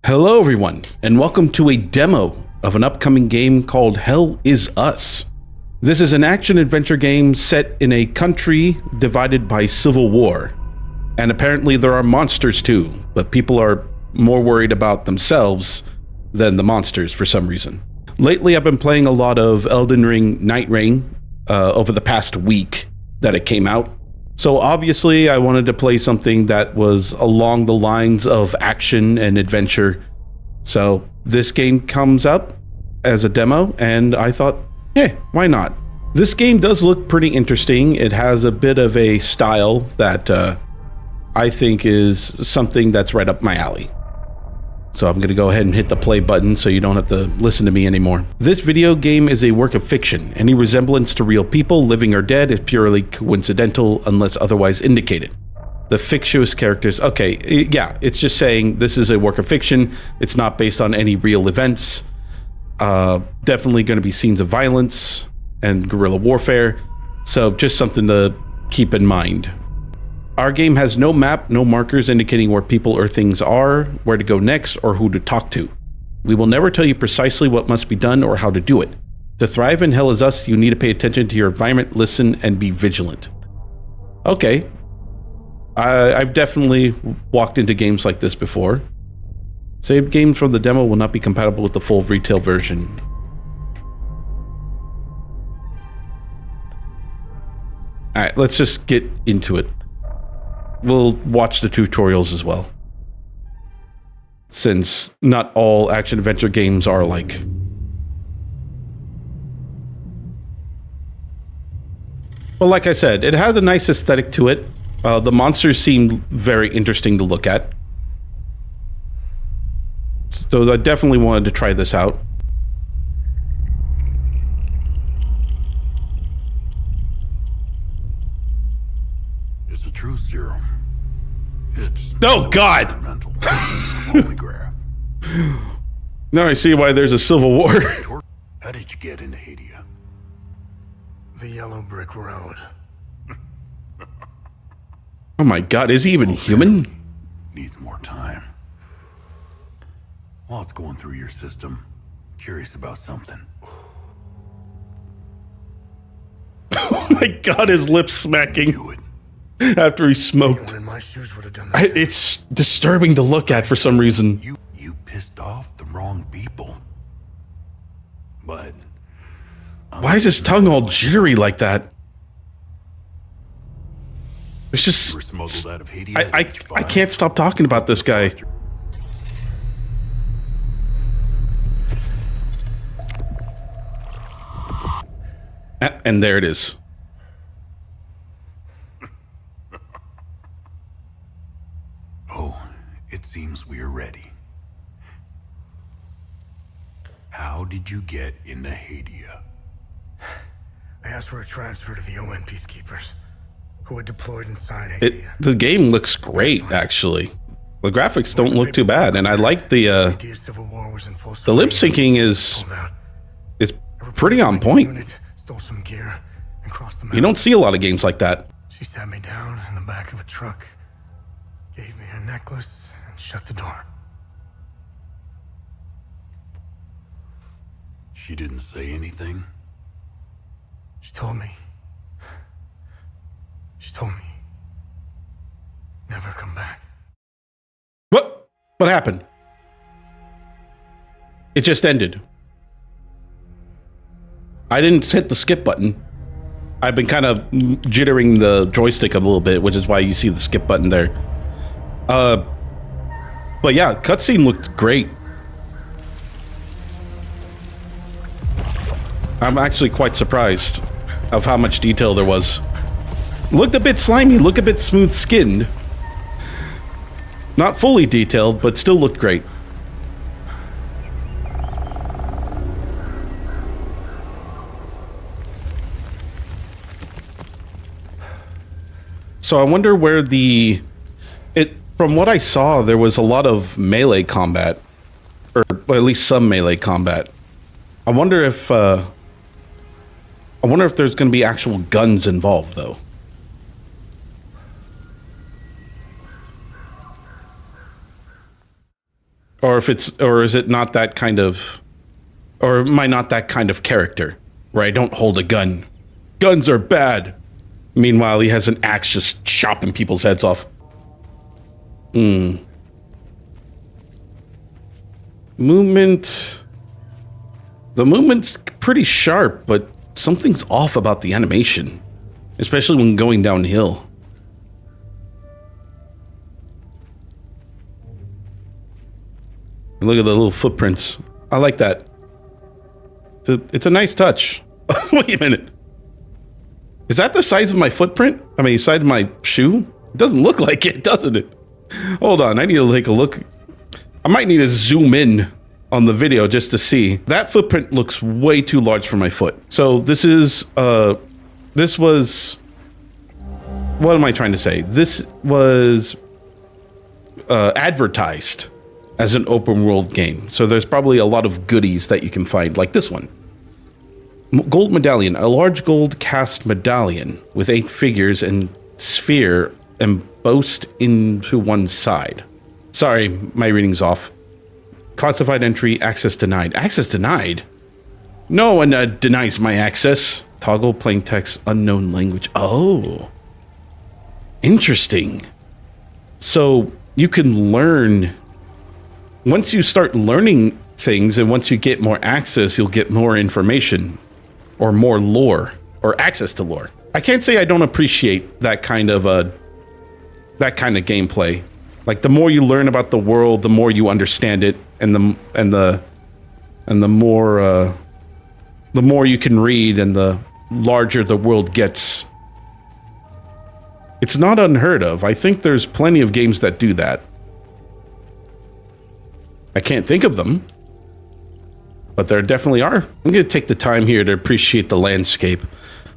Hello everyone, and welcome to a demo of an upcoming game called Hell Is Us. This is an action-adventure game set in a country divided by civil war. And apparently there are monsters too, but people are more worried about themselves than the monsters for some reason. Lately I've been playing a lot of Elden Ring Night Rain over the past week that it came out. So obviously I wanted to play something that was along the lines of action and adventure. So this game comes up as a demo and I thought, hey, why not? This game does look pretty interesting. It has a bit of a style that I think is something that's right up my alley. So I'm going to go ahead and hit the play button so you don't have to listen to me anymore. This video game is a work of fiction. Any resemblance to real people, living or dead, is purely coincidental unless otherwise indicated. The fictitious characters, okay, yeah, it's just saying this is a work of fiction. It's not based on any real events. Definitely going to be scenes of violence and guerrilla warfare. So just something to keep in mind. Our game has no map, no markers indicating where people or things are, where to go next, or who to talk to. We will never tell you precisely what must be done or how to do it. To thrive in Hell Is Us, you need to pay attention to your environment, listen, and be vigilant. Okay. I've definitely walked into games like this before. Saved games from the demo will not be compatible with the full retail version. Alright, let's just get into it. We'll watch the tutorials as well, since not all action-adventure games are like. Well, like I said, it had a nice aesthetic to it. The monsters seemed very interesting to look at. So I definitely wanted to try this out. It's a true serum. It's oh God! Holygraph. Now I see why there's a civil war. How did you get into Hadia? The Yellow Brick Road. Oh my God, is he even human? Needs more time. While it's going through your system, curious about something. Oh my God, his lips smacking. Do it. After he smoked. Anyone in my shoes would have done that. It's disturbing to look at for some reason. You pissed off the wrong people. But why is his tongue all jittery like that? It's just you were smuggled out of Hadia at age 5. I can't stop talking about this guy. And there it is. Oh, it seems we're ready. How did you get into Hadia? I asked for a transfer to the UN peacekeepers who had deployed inside Hadia. The game looks great, actually. The graphics don't look too bad, and I like the lip syncing is pretty on point. Stole some gear and crossed the mountain. You don't see a lot of games like that. She sat me down in the back of a truck, gave me her necklace, and shut the door. She didn't say anything? She told me, never come back. What happened? It just ended. I didn't hit the skip button. I've been kind of jittering the joystick a little bit, which is why you see the skip button there. But yeah, cutscene looked great. I'm actually quite surprised of how much detail there was. Looked a bit slimy, looked a bit smooth skinned. Not fully detailed, but still looked great. So I wonder where from what I saw, there was a lot of melee combat, or at least some melee combat. I wonder if there's going to be actual guns involved, though. Or is it not that kind of, or am I not that kind of character where I don't hold a gun? Guns are bad. Meanwhile, he has an axe just chopping people's heads off. Movement. The movement's pretty sharp, but something's off about the animation, especially when going downhill. Look at the little footprints. I like that. It's a nice touch. Wait a minute. Is that the size of my footprint? I mean, size of my shoe? It doesn't look like it, doesn't it? Hold on, I need to take a look. I might need to zoom in on the video just to see. That footprint looks way too large for my foot. So this was, what am I trying to say? This was advertised as an open world game. So there's probably a lot of goodies that you can find, like this one. Gold medallion, a large gold cast medallion with 8 figures and sphere embossed into one side. Sorry, my reading's off. Classified entry, access denied. Access denied? No one denies my access. Toggle plain text, unknown language. Oh. Interesting. So you can learn. Once you start learning things and once you get more access, you'll get more information or more lore or access to lore. I can't say I don't appreciate that kind of gameplay. Like the more you learn about the world, the more you understand it, and the more you can read, and the larger the world gets. It's not unheard of. I think there's plenty of games that do that. I can't think of them, but there definitely are. I'm going to take the time here to appreciate the landscape.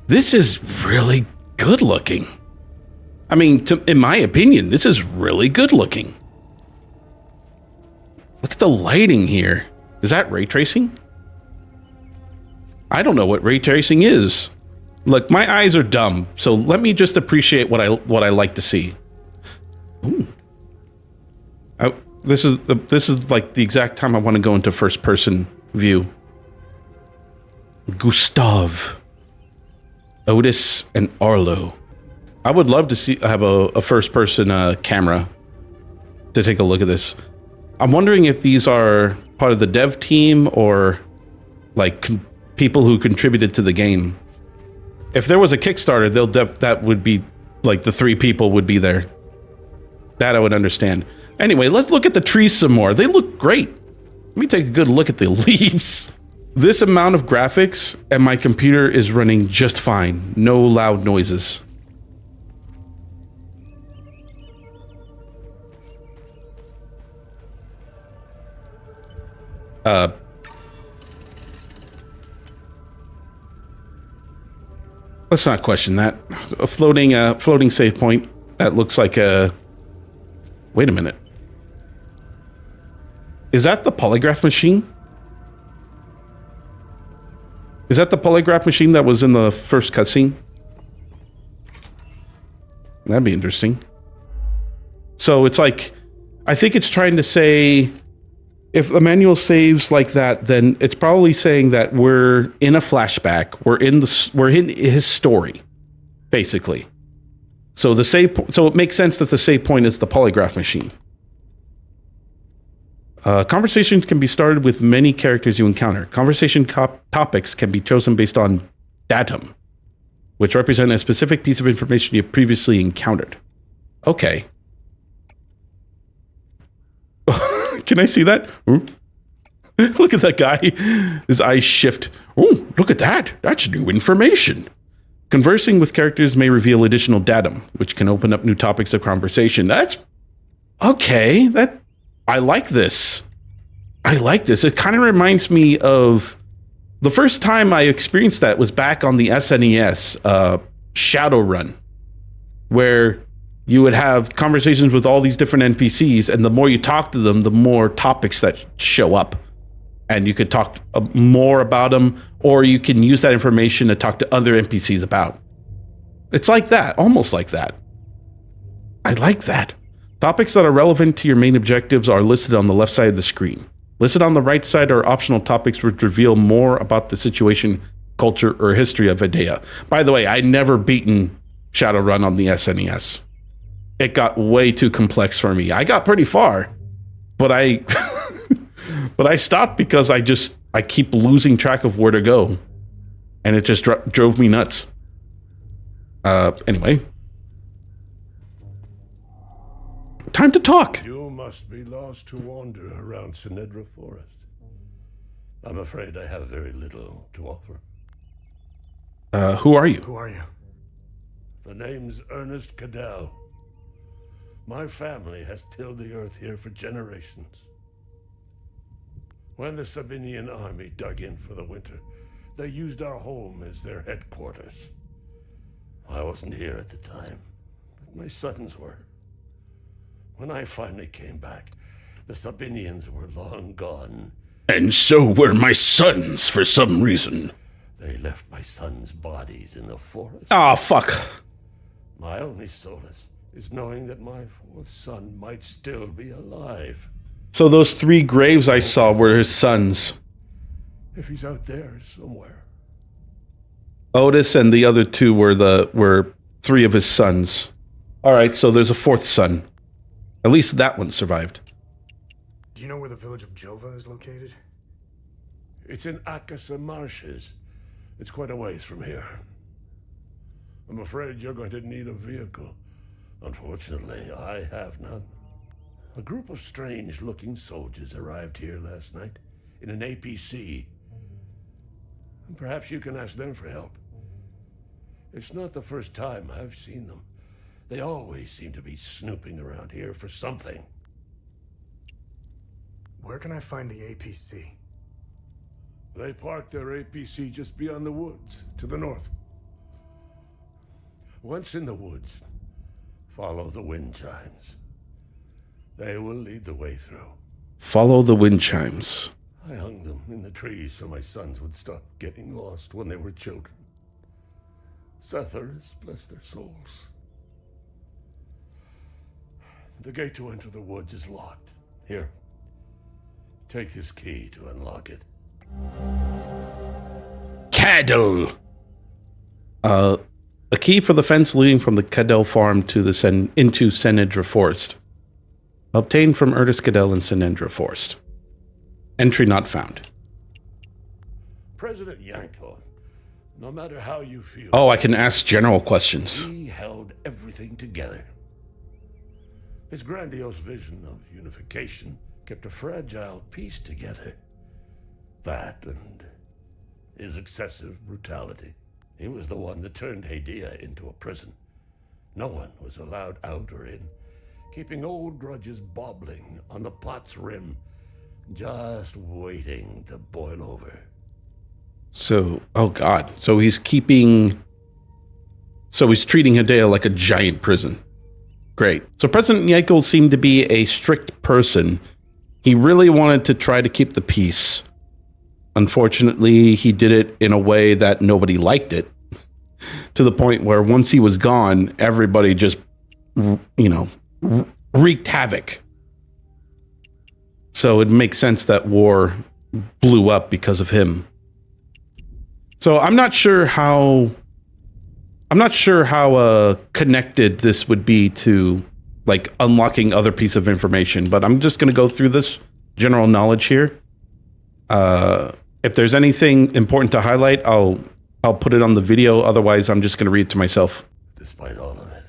This is really good looking. I mean, in my opinion, this is really good looking. Look at the lighting here. Is that ray tracing? I don't know what ray tracing is. Look, my eyes are dumb, so let me just appreciate what I like to see. Ooh. This is like the exact time I want to go into first person view. Gustav, Otis, and Arlo. I would love to have a first person camera to take a look at this. I'm wondering if these are part of the dev team or like people who contributed to the game. If there was a Kickstarter, that would be like the 3 people would be there. That I would understand. Anyway, let's look at the trees some more. They look great. Let me take a good look at the leaves. This amount of graphics and my computer is running just fine. No loud noises. Let's not question that. A floating save point. That looks like a... Wait a minute. Is that the polygraph machine? Is that the polygraph machine that was in the first cutscene? That'd be interesting. So it's like, I think it's trying to say, if the manual saves like that, then it's probably saying that we're in a flashback. We're in his story, basically. So so it makes sense that the save point is the polygraph machine. Conversations can be started with many characters you encounter. Conversation topics can be chosen based on datum, which represent a specific piece of information you previously encountered. Okay. Can I see that? Look at that guy. His eyes shift. Oh, look at that. That's new information. Conversing with characters may reveal additional datum, which can open up new topics of conversation. That's okay. I like this. I like this. It kind of reminds me of the first time I experienced that was back on the SNES, Shadowrun, where you would have conversations with all these different NPCs, and the more you talk to them, the more topics that show up. And you could talk more about them, or you can use that information to talk to other NPCs about. It's like that, almost like that. I like that. Topics that are relevant to your main objectives are listed on the left side of the screen. Listed on the right side are optional topics which reveal more about the situation, culture, or history of Edea. By the way, I never beaten Shadowrun on the SNES. It got way too complex for me. I got pretty far, but I but I stopped because I keep losing track of where to go, and it just drove me nuts. Anyway, time to talk. You must be lost to wander around Sinedra Forest. I'm afraid I have very little to offer. Who are you? Who are you? The name's Ernest Cadell. My family has tilled the earth here for generations. When the Sabinian army dug in for the winter, they used our home as their headquarters. I wasn't here at the time, but my sons were. When I finally came back, the Sabinians were long gone. And so were my sons for some reason. They left my sons' bodies in the forest. Ah, fuck. My only solace is knowing that my fourth son might still be alive. So those 3 graves I saw were his sons. If he's out there somewhere. Otis and the other 2 were 3 of his sons. All right, so there's a 4th son. At least that one survived. Do you know where the village of Jova is located? It's in Akasa Marshes. It's quite a ways from here. I'm afraid you're going to need a vehicle. Unfortunately, I have none. A group of strange-looking soldiers arrived here last night in an APC. And perhaps you can ask them for help. It's not the first time I've seen them. They always seem to be snooping around here for something. Where can I find the APC? They parked their APC just beyond the woods, to the north. Once in the woods, follow the wind chimes. They will lead the way through. Follow the wind chimes. I hung them in the trees so my sons would stop getting lost when they were children. Setharus, bless their souls. The gate to enter the woods is locked. Here, take this key to unlock it. Cadell. A key for the fence leading from the Cadell farm to the into Sinedra Forest. Obtained from Ernest Cadell in Sinedra Forest. Entry not found. President Yanko, no matter how you feel... Oh, I can ask general questions. He held everything together. His grandiose vision of unification kept a fragile peace together. That and his excessive brutality. He was the one that turned Edea into a prison. No one was allowed out or in, keeping old grudges bobbling on the pot's rim, just waiting to boil over. So, oh God. So he's treating Edea like a giant prison. Great. So President Yankel seemed to be a strict person. He really wanted to try to keep the peace. Unfortunately, he did it in a way that nobody liked it, to the point where once he was gone, everybody just, wreaked havoc. So it makes sense that war blew up because of him. So I'm not sure how connected this would be to like unlocking other piece of information, but I'm just going to go through this general knowledge here. If there's anything important to highlight, I'll put it on the video. Otherwise, I'm just going to read it to myself. Despite all of it,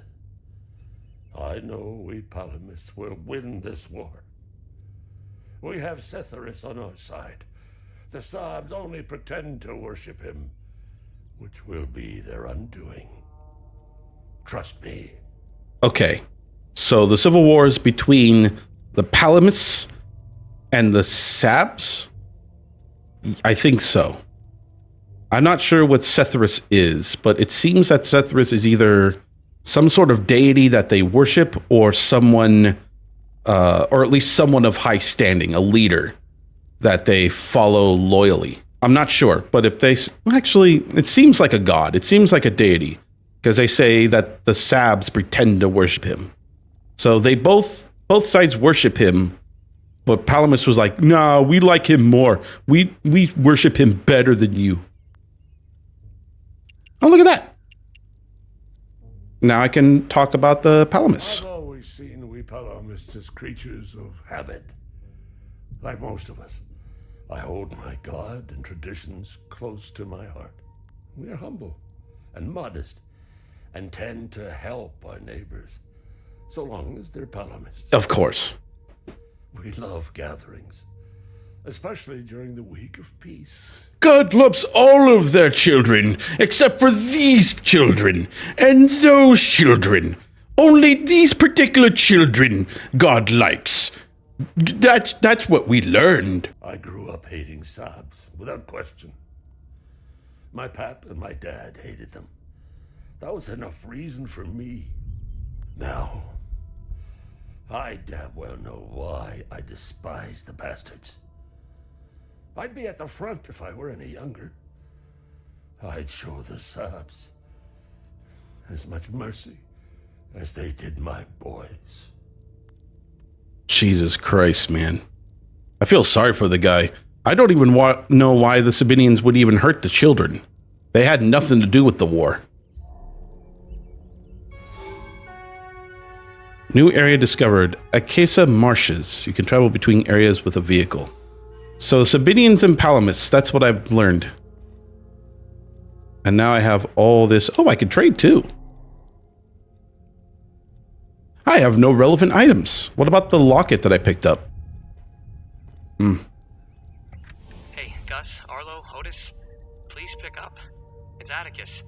I know we Palamists will win this war. We have Setharus on our side. The Sabs only pretend to worship him, which will be their undoing. Trust me. Okay, so the civil wars between the Palamists and the Sabs? I think so. I'm not sure what Setharus is, but it seems that Setharus is either some sort of deity that they worship or someone, or at least someone of high standing, a leader that they follow loyally. I'm not sure, but if they actually, it seems like a god. It seems like a deity because they say that the Sabs pretend to worship him. So they both sides worship him, but Palamas was like, "No, we like him more. We worship him better than you." Oh, look at that! Now I can talk about the Palamas. I've always seen we Palamists as creatures of habit. Like most of us, I hold my God and traditions close to my heart. We are humble and modest and tend to help our neighbors, so long as they're Palamists. Of course. We love gatherings, especially during the week of peace. God loves all of their children, except for these children and those children. Only these particular children God likes. That's what we learned. I grew up hating Sabs, without question. My pap and my dad hated them. That was enough reason for me. Now, I damn well know why I despise the bastards. I'd be at the front if I were any younger. I'd show the Sabs as much mercy as they did my boys. Jesus Christ, man. I feel sorry for the guy. I don't even know why the Sabinians would even hurt the children. They had nothing to do with the war. New area discovered. Akesa Marshes. You can travel between areas with a vehicle. So Sabinians and Palamas, that's what I've learned. And now I have all this. Oh, I can trade too. I have no relevant items. What about the locket that I picked up? Hey, Gus, Arlo, Otis, please pick up. It's Atticus.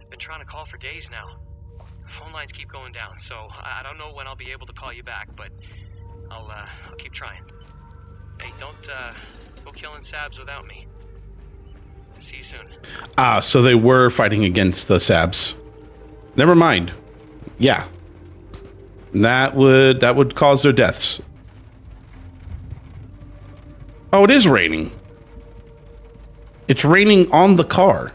I've been trying to call for days now. Phone lines keep going down, so I don't know when I'll be able to call you back, but I'll keep trying. Hey, don't go killing Sabs without me. See you soon. Ah, so they were fighting against the Sabs. Never mind. Yeah. That would cause their deaths. Oh, it is raining. It's raining on the car.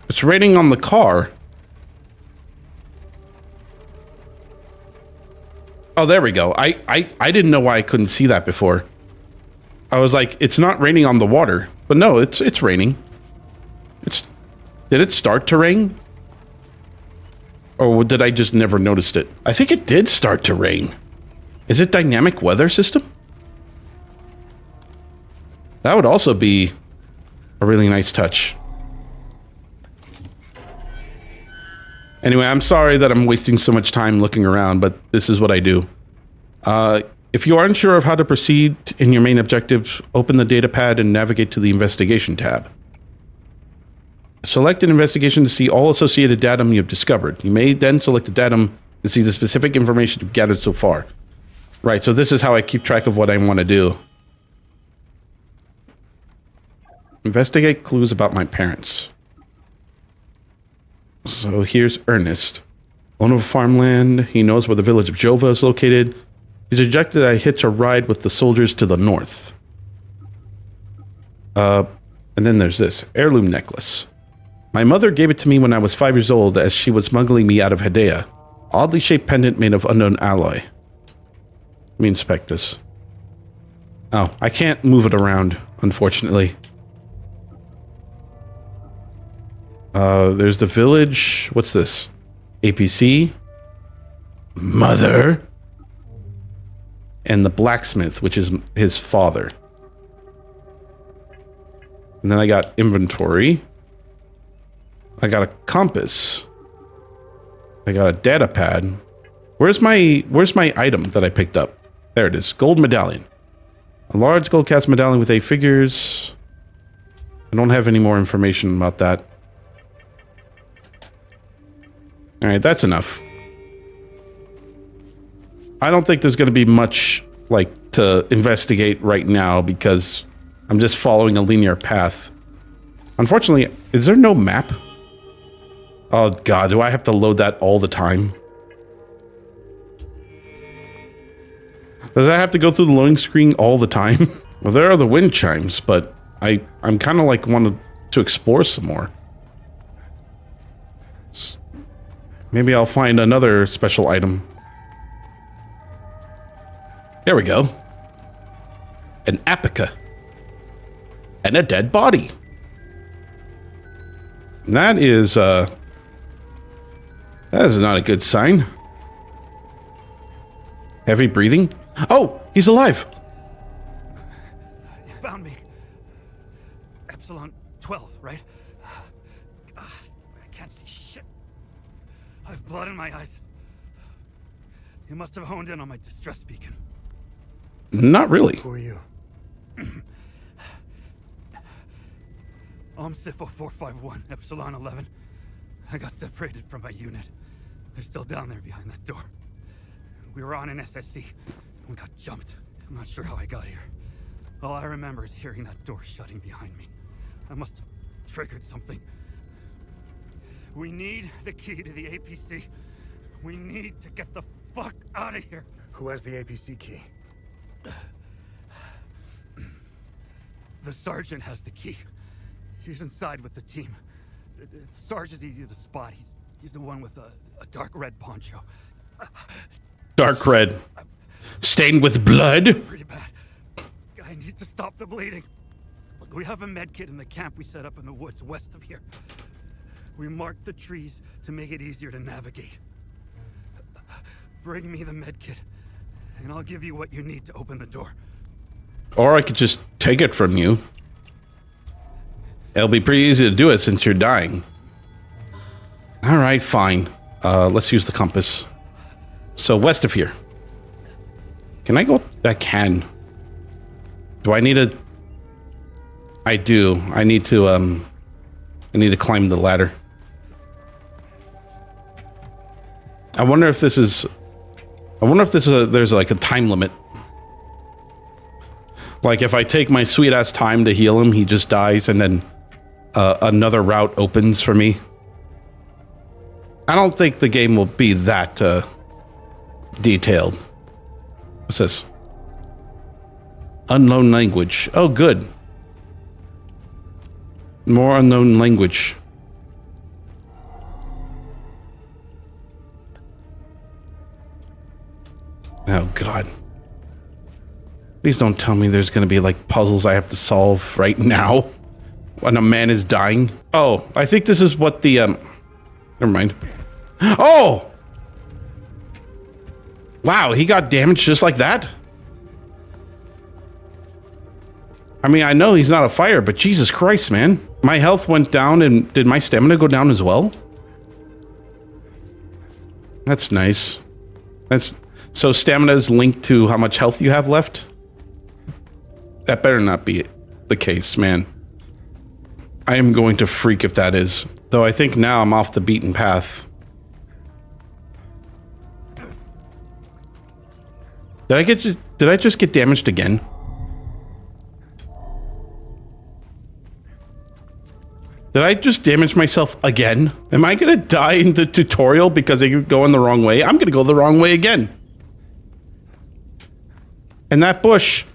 It's raining on the car. Oh, there we go. I didn't know why I couldn't see that before. I was like, it's not raining on the water. But no, it's raining. Did it start to rain? Or did I just never noticed it? I think it did start to rain. Is it dynamic weather system? That would also be a really nice touch. Anyway, I'm sorry that I'm wasting so much time looking around, but this is what I do. If you are unsure of how to proceed in your main objectives, open the datapad and navigate to the investigation tab. Select an investigation to see all associated datum you have discovered. You may then select a datum to see the specific information you've gathered so far. Right, so this is how I keep track of what I want to do. Investigate clues about my parents. So here's Ernest. Owner of farmland. He knows where the village of Jova is located. He's suggested I hitch a ride with the soldiers to the north. And then there's this. Heirloom necklace. My mother gave it to me when I was 5 years old as she was smuggling me out of Hedea. Oddly shaped pendant made of unknown alloy. Let me inspect this. Oh, I can't move it around, unfortunately. There's the village. What's this? APC. Mother. And the blacksmith, which is his father. And then I got inventory. I got a compass. I got a data pad. Where's my item that I picked up? There it is. Gold medallion. A large gold cast medallion with 8 figures. I don't have any more information about that. Alright, that's enough. I don't think there's going to be much, like, to investigate right now because I'm just following a linear path. Unfortunately, is there no map? Oh god, do I have to load that all the time? Does I have to go through the loading screen all the time? Well, there are the wind chimes, but I'm kind of like wanted to explore some more. Maybe I'll find another special item. There we go. An apica. And a dead body. That is not a good sign. Heavy breathing. Oh, he's alive. You found me. Epsilon 12, right? I can't see shit. I have blood in my eyes. You must have honed in on my distress beacon. Not really. Who are you? OMSIF 0451, Epsilon 11. I got separated from my unit. They're still down there behind that door. We were on an SSC. We got jumped. I'm not sure how I got here. All I remember is hearing that door shutting behind me. I must have triggered something. We need the key to the APC. We need to get the fuck out of here. Who has the APC key? The sergeant has the key. He's inside with the team. The Sarge is easy to spot. He's the one with a dark red poncho. Dark red. Stained with blood. Pretty bad. I need to stop the bleeding. Look, we have a med kit in the camp we set up in the woods west of here. We marked the trees to make it easier to navigate. Bring me the med kit, and I'll give you what you need to open the door. Or I could just take it from you. It'll be pretty easy to do it since you're dying. Alright, fine. Let's use the compass. So west of here. Can I go? I can. Do I need a... I do. I need to climb the ladder. I wonder if this is... there's like a time limit. Like if I take my sweet ass time to heal him, he just dies and then another route opens for me. I don't think the game will be that detailed. What's this? Unknown language. Oh, good. More unknown language. Oh, God. Please don't tell me there's going to be, like, puzzles I have to solve right now when a man is dying. Oh, I think this is what the, never mind. Oh! Wow, he got damaged just like that? I mean, I know he's not a fighter, but Jesus Christ, man. My health went down, and did my stamina go down as well? That's nice. So stamina is linked to how much health you have left? That better not be the case, man. I am going to freak if that is. Though I think now I'm off the beaten path. Did I just get damaged again? Did I just damage myself again? Am I gonna die in the tutorial because I keep going the wrong way? I'm gonna go the wrong way again. And that bush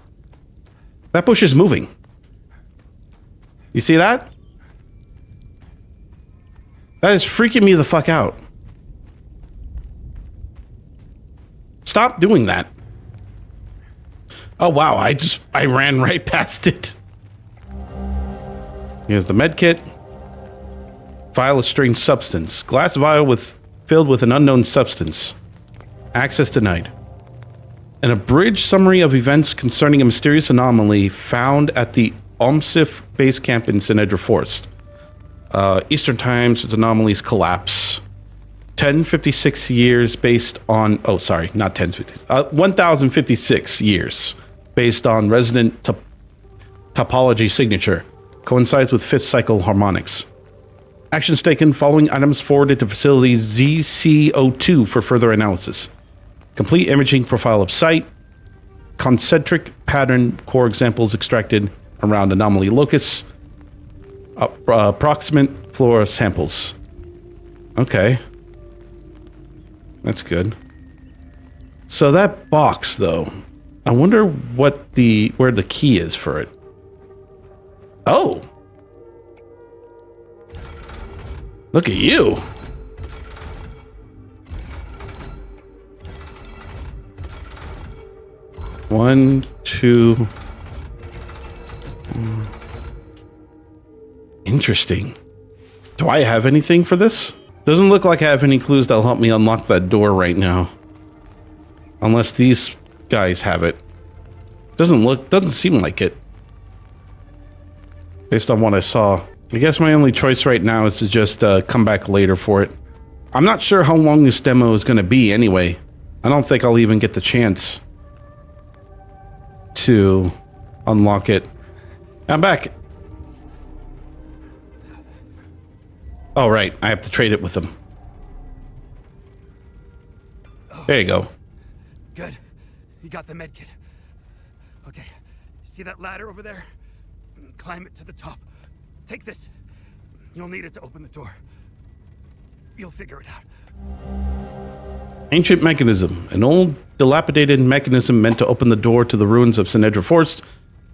is moving. You see that? That is freaking me the fuck out. Stop doing that. Oh wow, I ran right past it. Here's the med kit. Vial of strange substance. Glass vial filled with an unknown substance. Access denied. An abridged summary of events concerning a mysterious anomaly found at the OMSIF base camp in Sinedra Forest. Eastern Times, its anomalies collapse. 1056 years based on... Oh, sorry, not 1056. 1056 years based on resident topology signature. Coincides with fifth cycle harmonics. Actions taken following items forwarded to facility ZC02 for further analysis. Complete imaging profile of site. Concentric pattern core examples extracted around anomaly locus. Approximate flora samples. Okay. That's good. So that box, though, I wonder where the key is for it. Oh! Look at you. 1, 2. Interesting. Do I have anything for this? Doesn't look like I have any clues that'll help me unlock that door right now. Unless these guys have it. Doesn't seem like it. Based on what I saw. I guess my only choice right now is to just come back later for it. I'm not sure how long this demo is going to be anyway. I don't think I'll even get the chance to unlock it. I'm back. Oh, right. I have to trade it with them. There you go. Good. You got the medkit. Okay. See that ladder over there? Climb it to the top. Take this. You'll need it to open the door. You'll figure it out. Ancient mechanism. An old, dilapidated mechanism meant to open the door to the ruins of Sinedra Forest,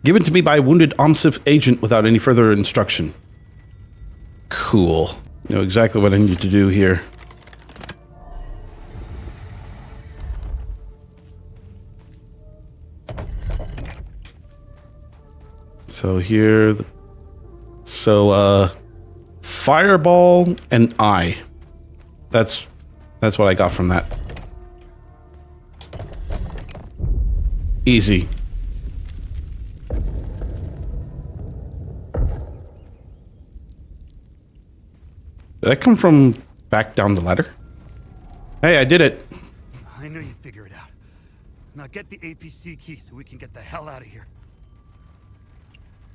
given to me by a wounded OMSIF agent without any further instruction. Cool. I know exactly what I need to do here. So here... Fireball and eye. That's what I got from that. Easy. Did I come from back down the ladder? Hey, I did it. I knew you'd figure it out. Now get the APC key so we can get the hell out of here.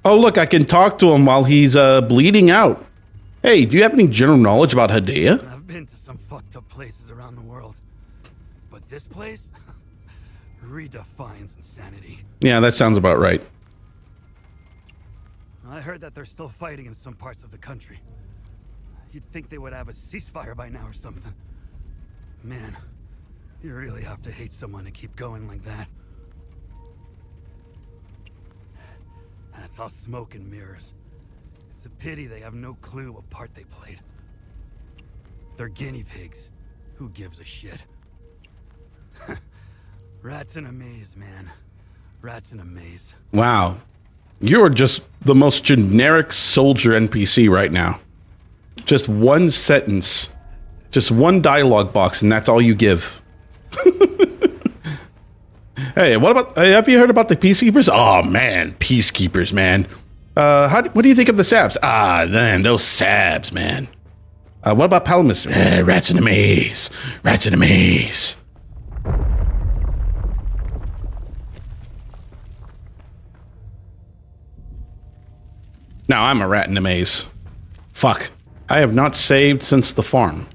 Oh, look, I can talk to him while he's bleeding out. Hey, do you have any general knowledge about Hadea? I've been to some fucked up places around the world. But this place redefines insanity. Yeah, that sounds about right. I heard that they're still fighting in some parts of the country. You'd think they would have a ceasefire by now or something. Man, you really have to hate someone to keep going like that. That's all smoke and mirrors. It's a pity they have no clue what part they played. They're guinea pigs. Who gives a shit? Rats in a maze, man. Rats in a maze. Wow. You're just the most generic soldier NPC right now. Just one sentence. Just one dialogue box, and that's all you give. Hey, what about... have you heard about the Peacekeepers? Oh, man. Peacekeepers, man. What do you think of the Sabs? Ah, man, those Sabs, man. What about Palamus? Rats in a maze. Rats in a maze. Now I'm a rat in a maze. Fuck. I have not saved since the farm.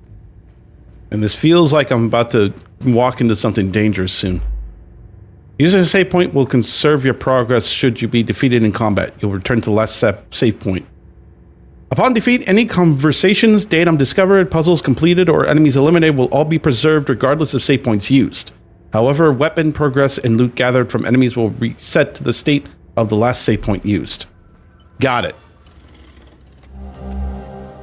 And this feels like I'm about to walk into something dangerous soon. Using a save point will conserve your progress should you be defeated in combat. You'll return to the last save point. Upon defeat, any conversations, datum discovered, puzzles completed, or enemies eliminated will all be preserved regardless of save points used. However, weapon progress and loot gathered from enemies will reset to the state of the last save point used. Got it.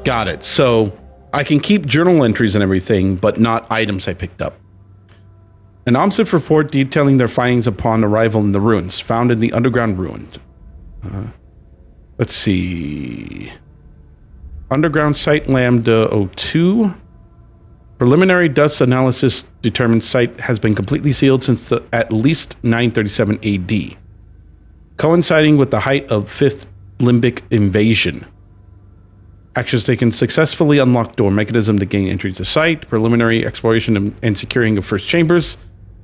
Got it. So I can keep journal entries and everything, but not items I picked up. An OMSIF report detailing their findings upon arrival in the ruins, found in the underground ruin. Let's see. Underground site Lambda 02. Preliminary dust analysis determined site has been completely sealed since at least 937 AD, coinciding with the height of 5th Limbic invasion. Actions taken: successfully unlock door mechanism to gain entry to site, preliminary exploration and securing of first chambers,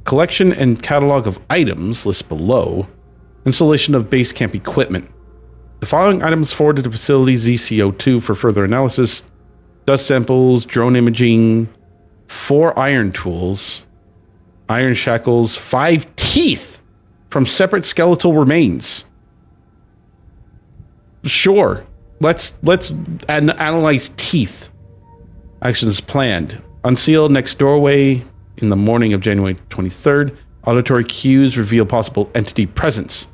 collection and catalog of items list below, installation of base camp equipment. The following items forwarded to facility ZCO2 for further analysis: dust samples, drone imaging, 4 iron tools, iron shackles, 5 teeth from separate skeletal remains. Sure, let's analyze teeth. Actions planned: unseal next doorway in the morning of January 23rd. Auditory cues reveal possible entity presence.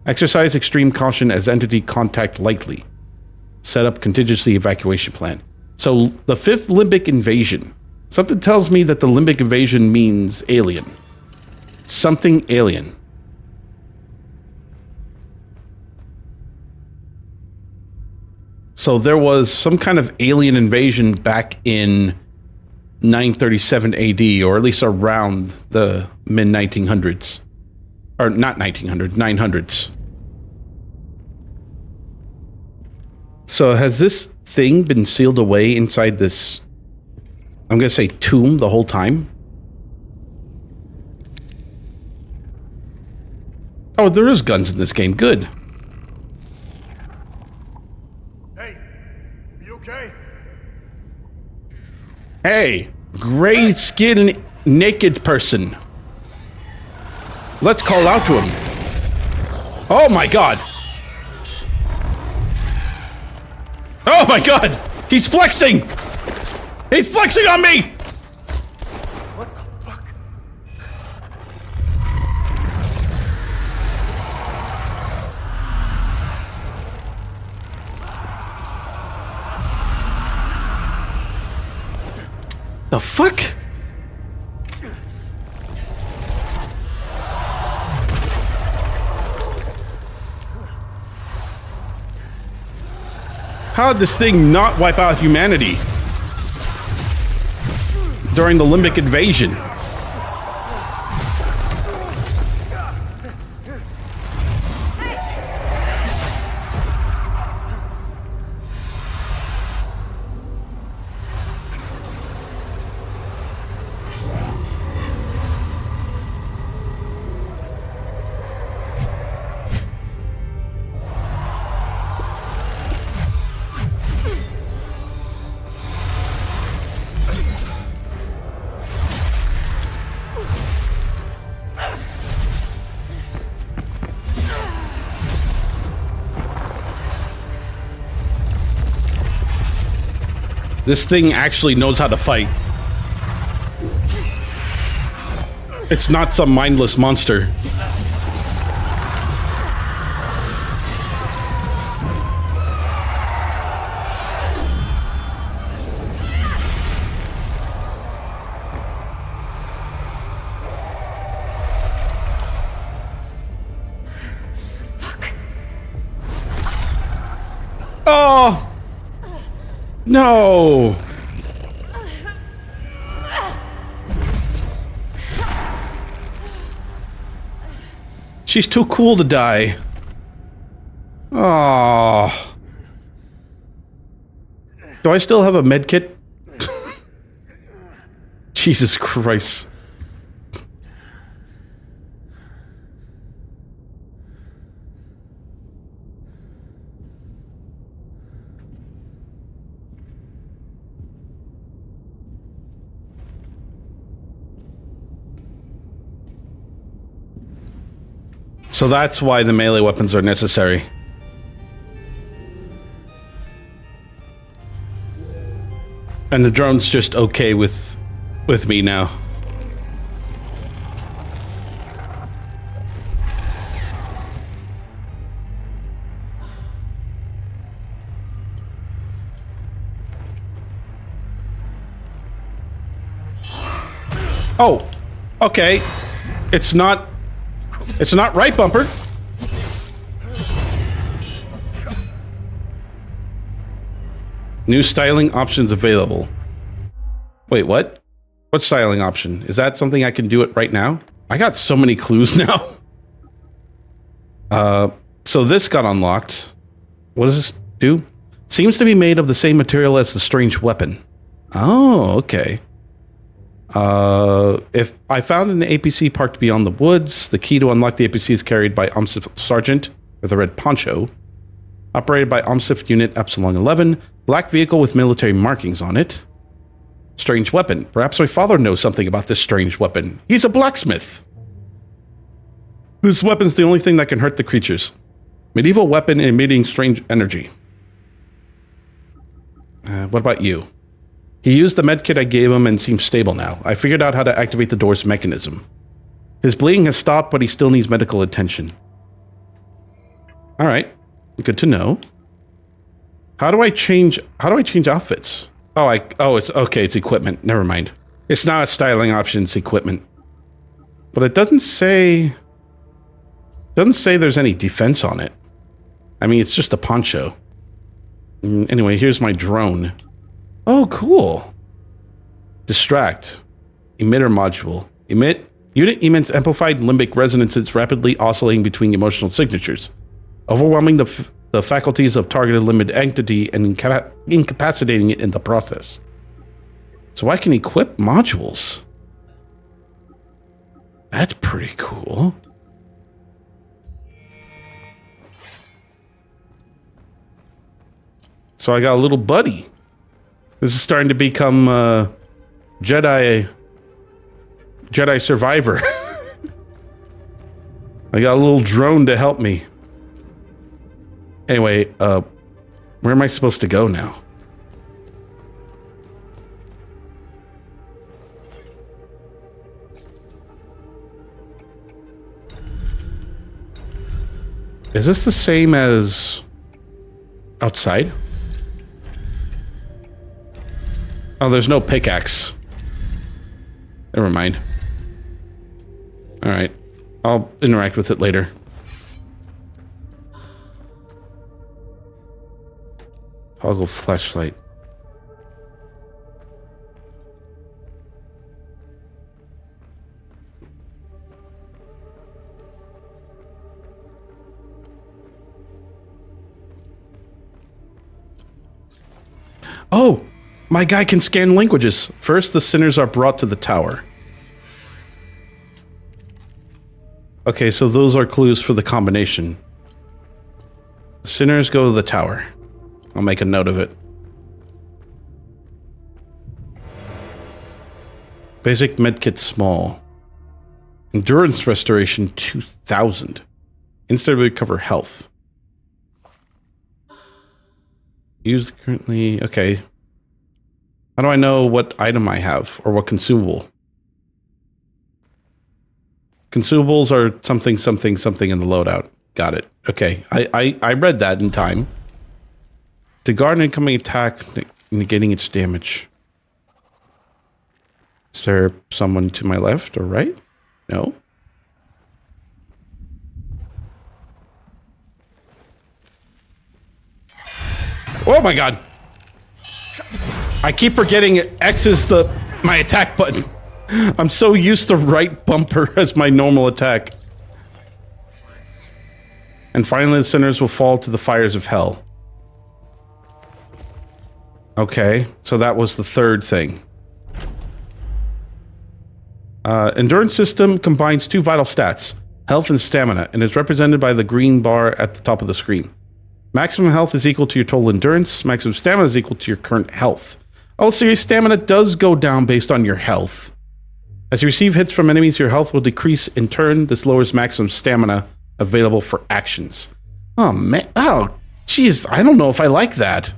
Exercise extreme caution as entity contact likely. Set up contingency evacuation plan. So the 5th Limbic invasion. Something tells me that the Limbic invasion means alien. Something alien. So there was some kind of alien invasion back in 937 AD, or at least around the mid-1900s. Or not 1900, 900s. So has this thing been sealed away inside this, I'm going to say, tomb the whole time? Oh, there is guns in this game. Good. Hey, you okay? Hey, gray skin naked person. Let's call out to him. Oh my god. Oh my god. He's flexing. He's flexing on me. What the fuck? The fuck? How did this thing not wipe out humanity during the Limbic invasion? This thing actually knows how to fight. It's not some mindless monster. Oh! No! She's too cool to die. Oh. Do I still have a med kit? Jesus Christ. So that's why the melee weapons are necessary. And the drone's just okay with me now. Oh, okay. It's not right, Bumper. New styling options available. Wait, what? What styling option? Is that something I can do it right now? I got so many clues now. So this got unlocked. What does this do? Seems to be made of the same material as the strange weapon. Oh, okay. If I found an APC parked beyond the woods, the key to unlock the APC is carried by OMSIF Sergeant with a red poncho, operated by OMSIF Unit Epsilon 11, black vehicle with military markings on it. Strange weapon. Perhaps my father knows something about this strange weapon. He's a blacksmith. This weapon's the only thing that can hurt the creatures. Medieval weapon emitting strange energy. What about you? He used the medkit I gave him and seems stable now. I figured out how to activate the door's mechanism. His bleeding has stopped, but he still needs medical attention. All right, good to know. How do I change outfits? It's okay, it's equipment. Never mind. It's not a styling option, it's equipment. But it doesn't say there's any defense on it. I mean, it's just a poncho. Anyway, here's my drone. Oh, cool. Distract. Emitter module. Emit. Unit emits amplified limbic resonances rapidly oscillating between emotional signatures, overwhelming the faculties of targeted limited entity and incapacitating it in the process. So I can equip modules. That's pretty cool. So I got a little buddy. This is starting to become Jedi Survivor. I got a little drone to help me. Anyway, where am I supposed to go now? Is this the same as outside? Oh, there's no pickaxe. Never mind. All right. I'll interact with it later. Toggle flashlight. Oh, my guy can scan languages. First, the sinners are brought to the tower. Okay, so those are clues for the combination. Sinners go to the tower. I'll make a note of it. Basic medkit small. Endurance restoration 2000. Instantly recover health. Use currently... Okay. How do I know what item I have or what consumable? Consumables are something, something, something in the loadout. Got it. Okay. I read that in time. To guard an incoming attack, negating its damage. Is there someone to my left or right? No. Oh my god. I keep forgetting X is my attack button. I'm so used to right bumper as my normal attack. And finally the sinners will fall to the fires of hell. Okay, so that was the third thing. Endurance system combines two vital stats, health and stamina, and is represented by the green bar at the top of the screen. Maximum health is equal to your total endurance. Maximum stamina is equal to your current health. Oh, so your stamina does go down based on your health. As you receive hits from enemies, your health will decrease in turn. This lowers maximum stamina available for actions. Oh, man. Oh, jeez. I don't know if I like that.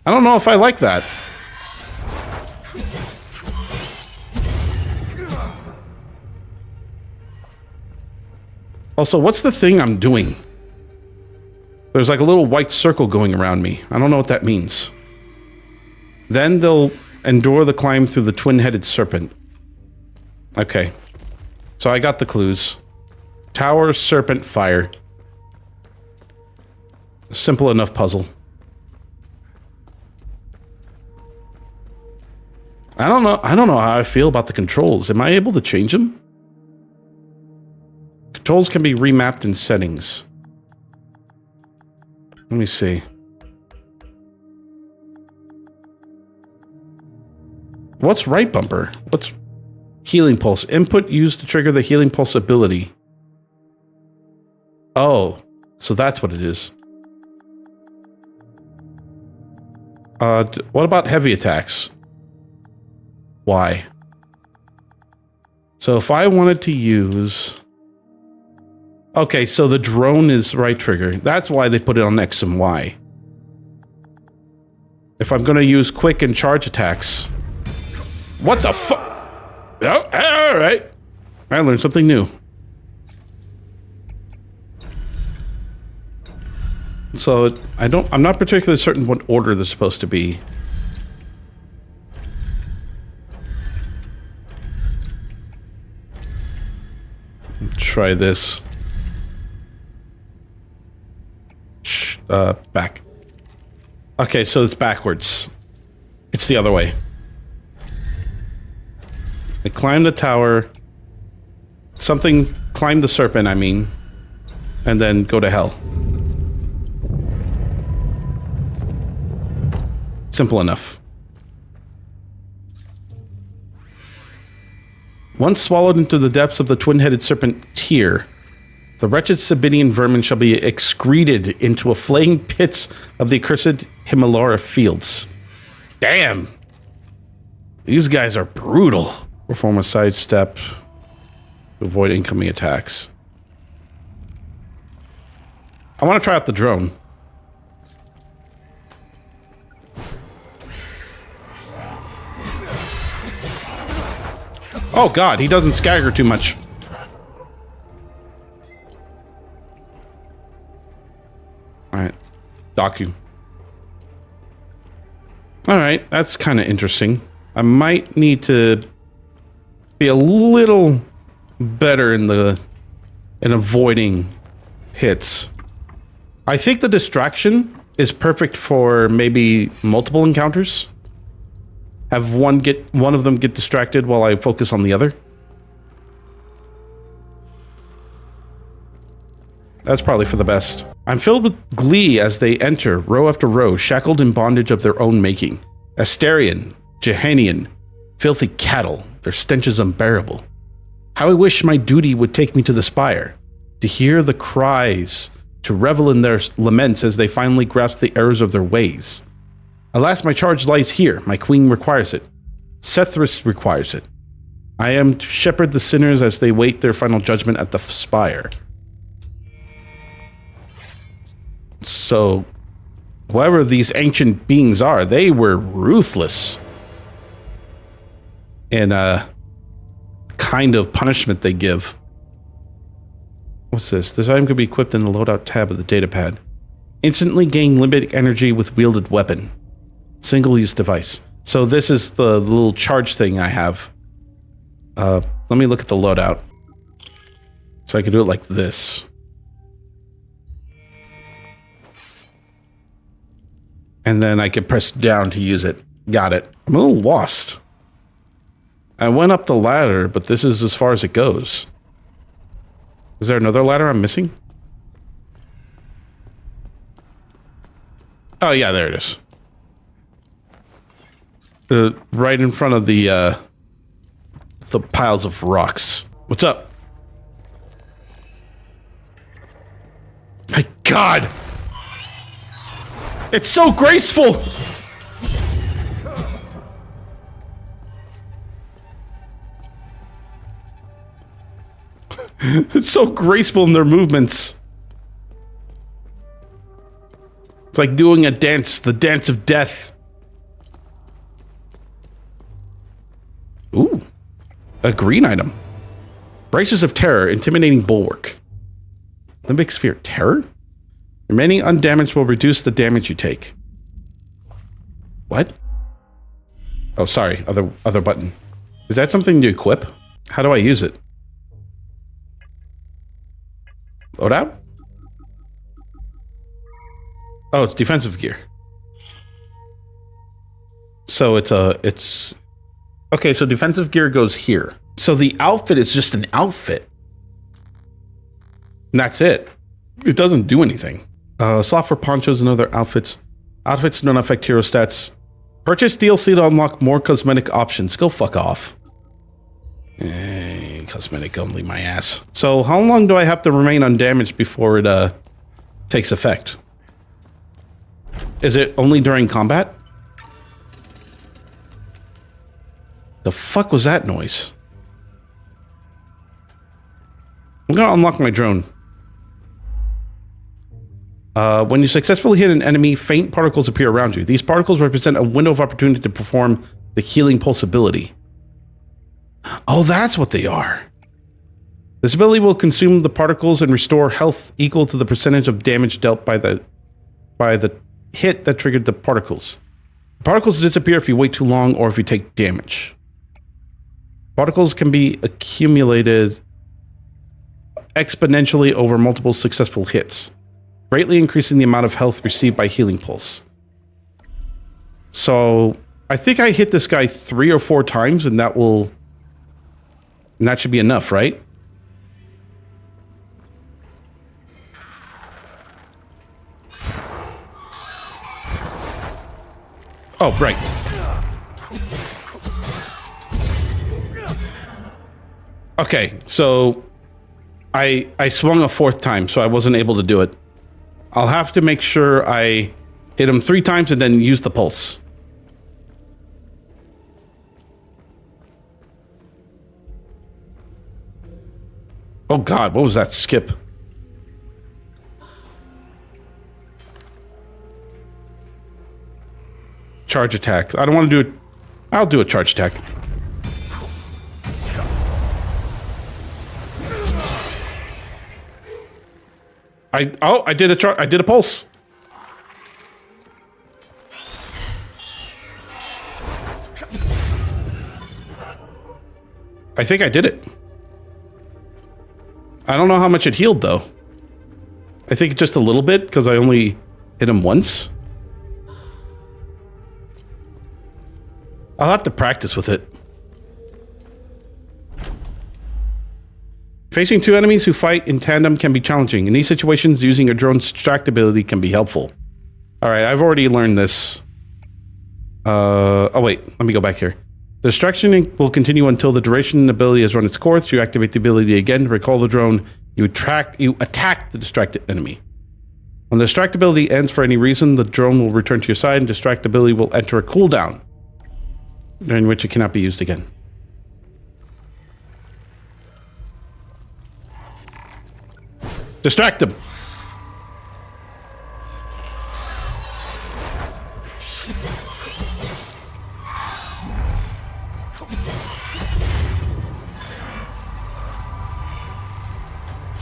I don't know if I like that. Also, what's the thing I'm doing? There's like a little white circle going around me. I don't know what that means. Then they'll endure the climb through the twin-headed serpent. Okay. So I got the clues. Tower, serpent, fire. Simple enough puzzle. I don't know how I feel about the controls. Am I able to change them? Controls can be remapped in settings. Let me see. What's right bumper? What's healing pulse? Input used to trigger the healing pulse ability. Oh, so that's what it is. What about heavy attacks? Why? So if I wanted to use... Okay, so the drone is right trigger. That's why they put it on X and Y. If I'm going to use quick and charge attacks... What the fuck? Oh, all right. I learned something new. So I'm not particularly certain what order they're supposed to be. Try this. Back. Okay, so it's backwards. It's the other way. They climb the tower. Climb the serpent, I mean. And then go to hell. Simple enough. Once swallowed into the depths of the twin-headed serpent Tyr, the wretched Sabinian vermin shall be excreted into a flaying pits of the accursed Himalaya fields. Damn! These guys are brutal. Perform a sidestep to avoid incoming attacks. I want to try out the drone. Oh god, he doesn't stagger too much. Alright. Docu. Alright, that's kind of interesting. I might need to be a little better in avoiding hits. I think the distraction is perfect for maybe multiple encounters. Have one of them get distracted while I focus on the other. That's probably for the best. I'm filled with glee as they enter, row after row, shackled in bondage of their own making. Astarian, Jehanian, filthy cattle, their stench is unbearable. How I wish my duty would take me to the spire, to hear the cries, to revel in their laments as they finally grasp the errors of their ways. Alas, my charge lies here. My queen requires it. Sethris requires it. I am to shepherd the sinners as they wait their final judgment at the spire. So, whoever these ancient beings are, they were ruthless in kind of punishment they give. What's this? This item could be equipped in the loadout tab of the datapad. Instantly gain limbic energy with wielded weapon. Single-use device. So this is the little charge thing I have. Let me look at the loadout. So I can do it like this. And then I can press down to use it. Got it. I'm a little lost. I went up the ladder, but this is as far as it goes. Is there another ladder I'm missing? Oh yeah, there it is. Right in front of the piles of rocks. What's up? My God! It's so graceful! It's so graceful in their movements. It's like doing a dance, the dance of death. Ooh, a green item. Braces of Terror, intimidating bulwark. Limbic Sphere, terror? Remaining undamaged will reduce the damage you take. What? Oh, sorry, other button. Is that something to equip? How do I use it? Load out? Oh, it's defensive gear. So it's okay, so defensive gear goes here. So the outfit is just an outfit. And that's it. It doesn't do anything. Slot for ponchos and other outfits. Outfits don't affect hero stats. Purchase DLC to unlock more cosmetic options. Go fuck off. Cosmetic only, my ass. So how long do I have to remain undamaged before it takes effect? Is it only during combat? The fuck was that noise? I'm gonna unlock my drone. When you successfully hit an enemy, faint particles appear around you. These particles represent a window of opportunity to perform the healing pulse ability. Oh, that's what they are. This ability will consume the particles and restore health equal to the percentage of damage dealt by the hit that triggered the particles. The particles disappear if you wait too long or if you take damage. Particles can be accumulated exponentially over multiple successful hits. greatly increasing the amount of health received by healing pulse. So I think I hit this guy 3 or 4 times, and that should be enough, right? Oh, right. Okay, so I swung a 4th time, so I wasn't able to do it. I'll have to make sure I hit him 3 times and then use the pulse. Oh God, what was that skip? Charge attack. I don't want to do it. I'll do a charge attack. I did a pulse. I think I did it. I don't know how much it healed though. I think just a little bit because I only hit him once. I'll have to practice with it. Facing 2 enemies who fight in tandem can be challenging. In these situations, using a drone's distractibility can be helpful. All right, I've already learned this. Oh wait, let me go back here. The distraction will continue until the duration ability has run its course. You activate the ability again. Recall the drone. You attack the distracted enemy. When the distractibility ends for any reason, the drone will return to your side and distractibility will enter a cooldown, during which it cannot be used again. Distract him.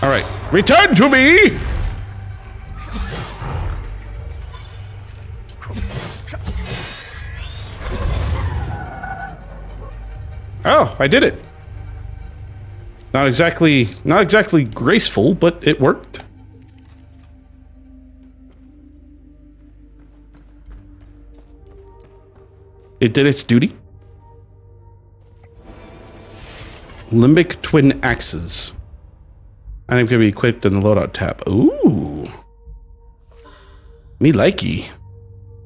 All right, return to me. Oh, I did it. Not exactly graceful, but it worked. It did its duty. Limbic twin axes. Item can be equipped in the loadout tab. Ooh. Me likey.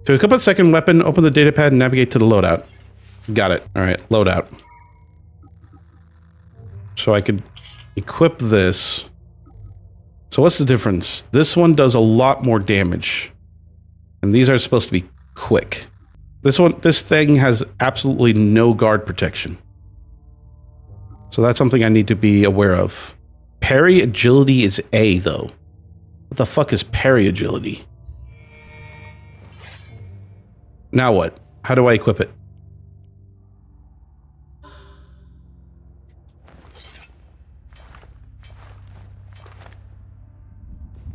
To equip a second weapon, open the datapad and navigate to the loadout. Got it. All right, loadout. So I could equip this. So what's the difference? This one does a lot more damage. And these are supposed to be quick. This thing has absolutely no guard protection. So that's something I need to be aware of. Parry agility is A, though. What the fuck is parry agility? Now what? How do I equip it?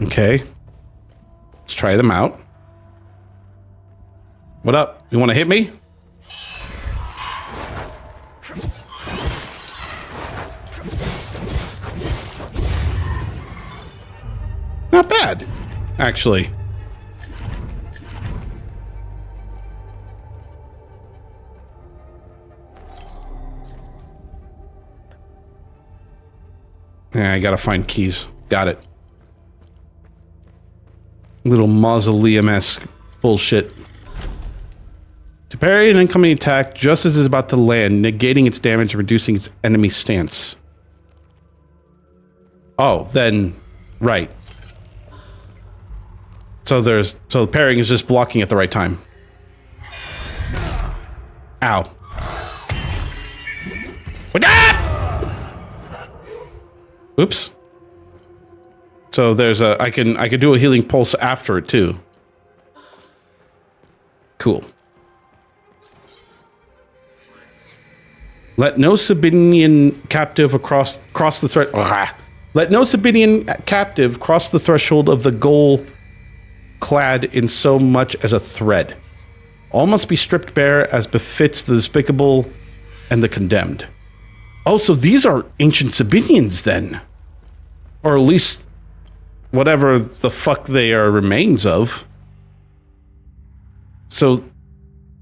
Okay. Let's try them out. What up? You want to hit me? Not bad, actually. Yeah, I gotta find keys. Got it. Little mausoleum-esque bullshit. To parry an incoming attack just as it's about to land, negating its damage and reducing its enemy stance. Oh, then, right. So the parrying is just blocking at the right time. Ow. Oops. So there's I can do a healing pulse after it too. Cool. Let no Sabinian captive cross the threat. Let no Sabinian captive cross the threshold of the goal clad in so much as a thread. All must be stripped bare as befits the despicable and the condemned. Oh, so these are ancient Sabinians then. Or at least whatever the fuck they are remains of. So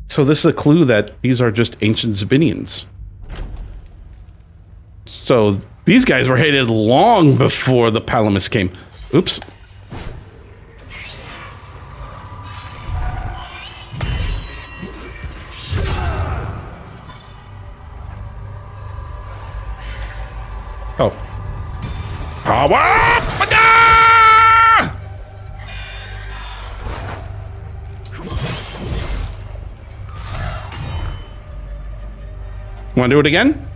this is a clue that these are just ancient Zabinians. So these guys were hated long before the Palamus came. Oops. Oh. Want to do it again?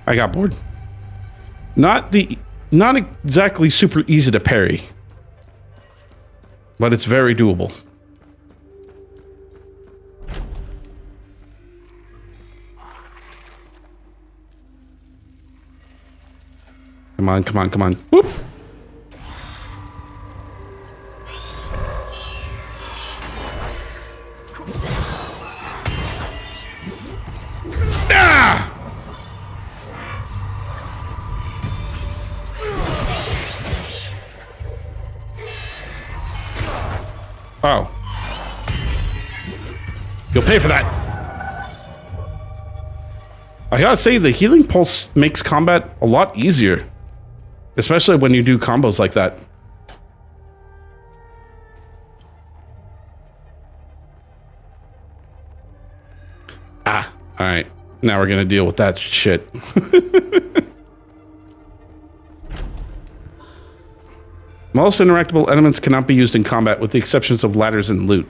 I got bored. Not exactly super easy to parry, but it's very doable. Come on, come on, come on. Whoop. Ah! Oh. You'll pay for that. I gotta say, the healing pulse makes combat a lot easier. Especially when you do combos like that. Ah, alright. Now we're gonna deal with that shit. Most interactable elements cannot be used in combat with the exceptions of ladders and loot.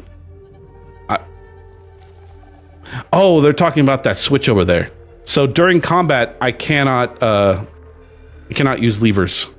Oh, they're talking about that switch over there. So during combat, I cannot use levers.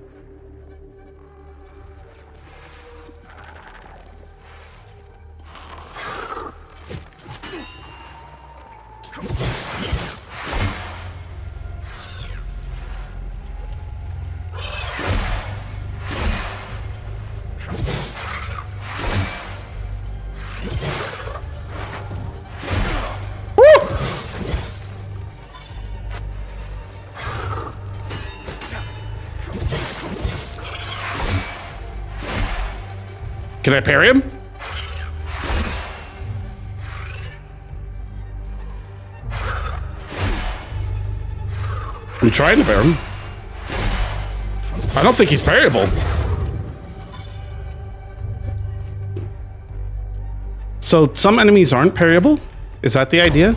Can I parry him? I'm trying to parry him. I don't think he's parryable. So some enemies aren't parryable? Is that the idea?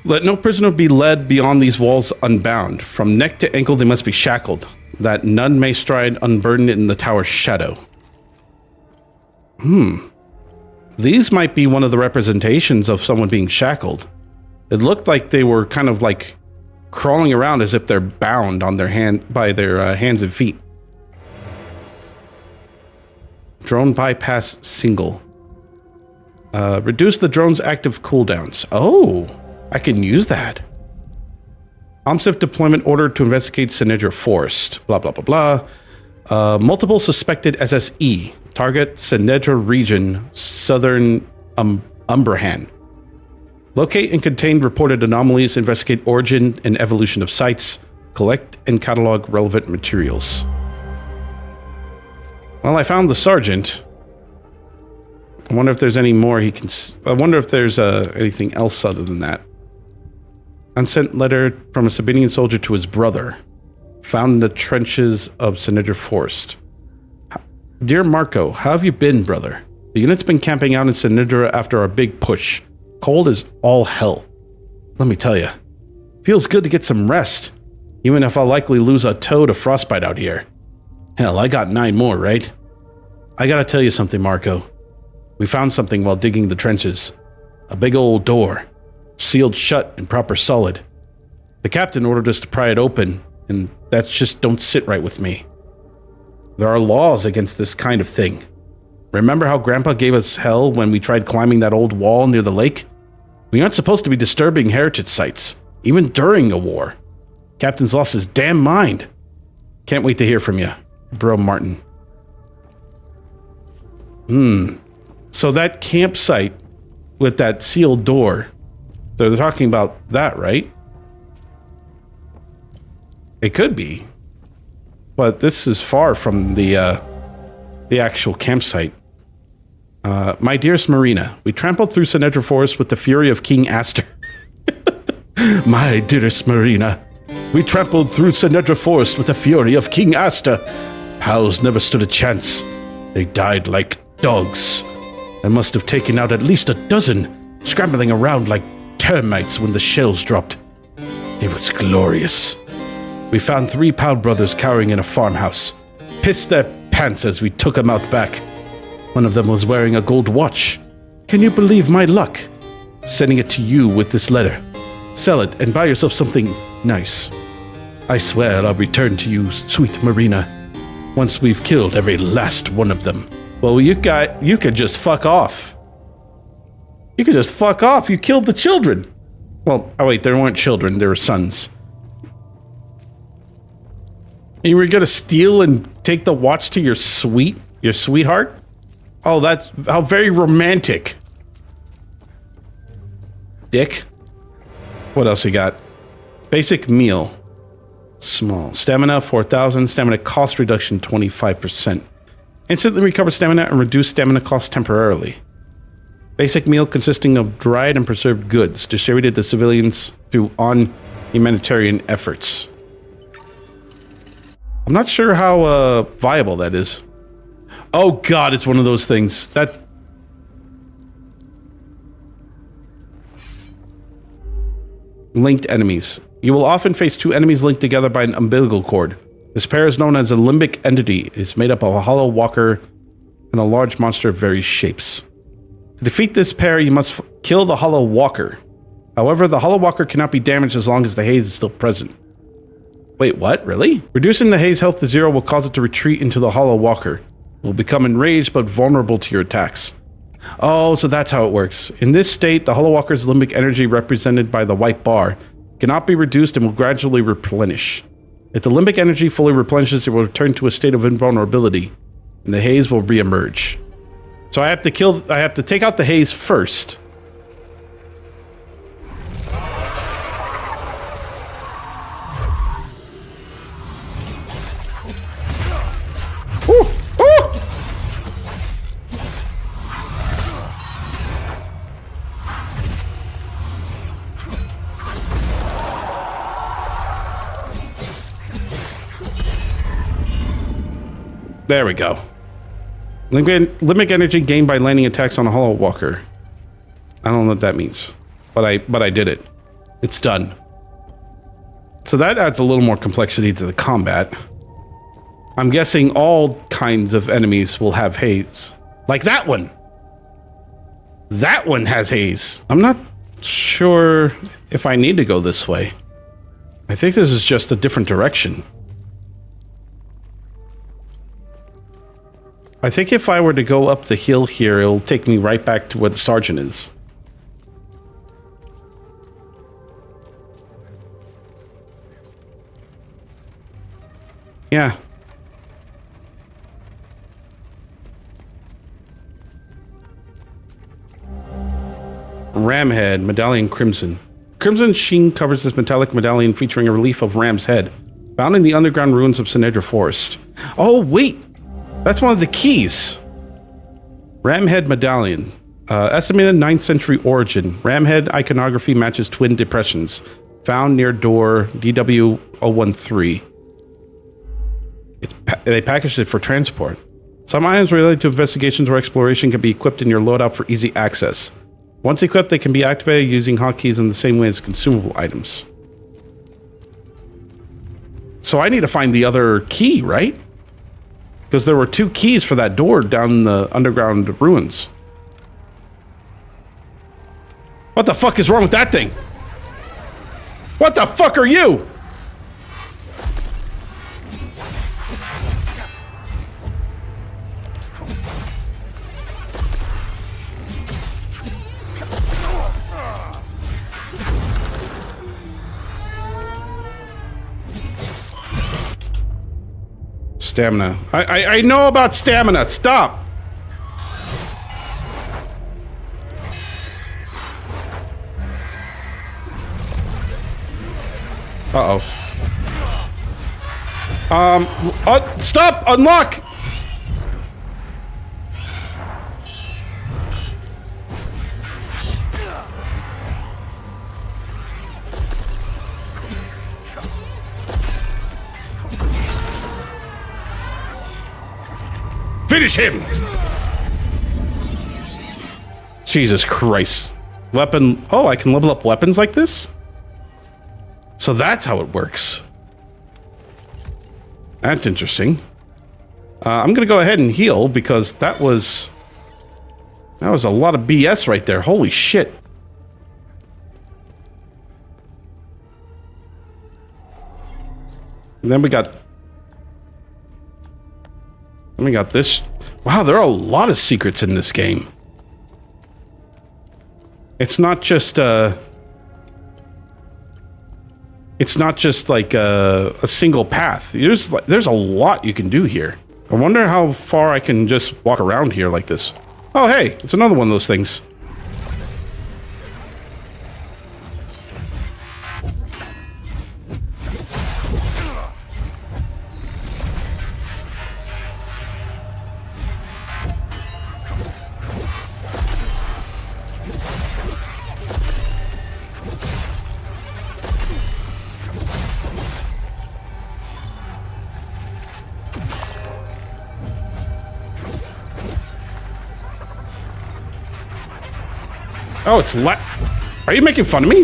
Let no prisoner be led beyond these walls unbound. From neck to ankle they must be shackled, that none may stride unburdened in the tower's shadow. These might be one of the representations of someone being shackled. It looked like they were kind of like crawling around as if they're bound on their by their hands and feet. Drone bypass single. Reduce the drone's active cooldowns. Oh, I can use that. OMSIF deployment order to investigate Sinedra Forest. Blah, blah, blah, blah. Multiple suspected SSE. Target Sinedra region, southern Umbrahan. Locate and contain reported anomalies. Investigate origin and evolution of sites. Collect and catalog relevant materials. Well, I found the sergeant. I wonder if there's any more he can... I wonder if there's anything else other than that. Unsent letter from a Sabinian soldier to his brother. Found in the trenches of Sinedra Forest. Dear Marco, how have you been, brother? The unit's been camping out in Sinedra after our big push. Cold as all hell. Let me tell you. Feels good to get some rest. Even if I'll likely lose a toe to frostbite out here. Hell, I got 9 more, right? I gotta tell you something, Marco. We found something while digging the trenches. A big old door. Sealed shut and proper solid. The captain ordered us to pry it open, and that's just don't sit right with me. There are laws against this kind of thing. Remember how Grandpa gave us hell when we tried climbing that old wall near the lake? We aren't supposed to be disturbing heritage sites, even during a war. Captain's lost his damn mind. Can't wait to hear from you, Bro Martin. So that campsite with that sealed door. They're talking about that, right? It could be. But this is far from the actual campsite. My dearest Marina, we trampled through Sinedra Forest with the fury of King Aster. My dearest Marina, we trampled through Sinedra Forest with the fury of King Aster. Pals never stood a chance. They died like dogs. I must have taken out at least a dozen, scrambling around like termites when the shells dropped. It was glorious. We found 3 Pal brothers cowering in a farmhouse. Pissed their pants as we took them out back. One of them was wearing a gold watch. Can you believe my luck? Sending it to you with this letter. Sell it and buy yourself something nice. I swear I'll return to you, sweet Marina, once we've killed every last one of them. Well, you could just fuck off. You could just fuck off. You killed the children. Well, oh wait, there weren't children. They were sons. And you were gonna steal and take the watch to your sweetheart? Oh, that's how very romantic. Dick. What else you got? Basic meal. Small. Stamina 4,000. Stamina cost reduction 25%. Instantly recover stamina and reduce stamina cost temporarily. Basic meal consisting of dried and preserved goods distributed to civilians through humanitarian efforts. I'm not sure how viable that is. Oh god, it's one of those things. That... Linked enemies. You will often face 2 enemies linked together by an umbilical cord. This pair is known as a limbic entity. It is made up of a hollow walker and a large monster of various shapes. To defeat this pair, you must kill the hollow walker. However, the hollow walker cannot be damaged as long as the haze is still present. Wait, what? Really? Reducing the haze health to 0 will cause it to retreat into the hollow walker. It will become enraged but vulnerable to your attacks. Oh, so that's how it works. In this state, the hollow walker's limbic energy, represented by the white bar, cannot be reduced and will gradually replenish. If the limbic energy fully replenishes, it will return to a state of invulnerability, and the haze will re-emerge. So I have to take out the haze first. Ooh, ooh! There we go. Limbic energy gained by landing attacks on a hollow walker. I don't know what that means, but I did it. It's done. So that adds a little more complexity to the combat. I'm guessing all kinds of enemies will have haze. Like that one. That one has haze. I'm not sure if I need to go this way. I think this is just a different direction. I think if I were to go up the hill here, it'll take me right back to where the sergeant is. Yeah. Ram head, medallion crimson. Crimson sheen covers this metallic medallion featuring a relief of Ram's head, found in the underground ruins of Sinedra Forest. Oh, wait! That's one of the keys. Ramhead medallion. Estimated 9th century origin. Ramhead iconography matches twin depressions. Found near door DW013. They packaged it for transport. Some items related to investigations or exploration can be equipped in your loadout for easy access. Once equipped, they can be activated using hotkeys in the same way as consumable items. So I need to find the other key, right? Because there were 2 keys for that door down in the underground ruins. What the fuck is wrong with that thing? What the fuck are you? Stamina. I know about stamina. Stop. Uh-oh. Stop! Unlock! Finish him! Jesus Christ. Weapon... Oh, I can level up weapons like this? So that's how it works. That's interesting. I'm gonna go ahead and heal because that was a lot of BS right there. Holy shit. And then we got this. Wow, there are a lot of secrets in this game. It's not just like a single path. There's a lot you can do here. I wonder how far I can just walk around here like this. Oh, hey, it's another one of those things. Oh, it's Are you making fun of me?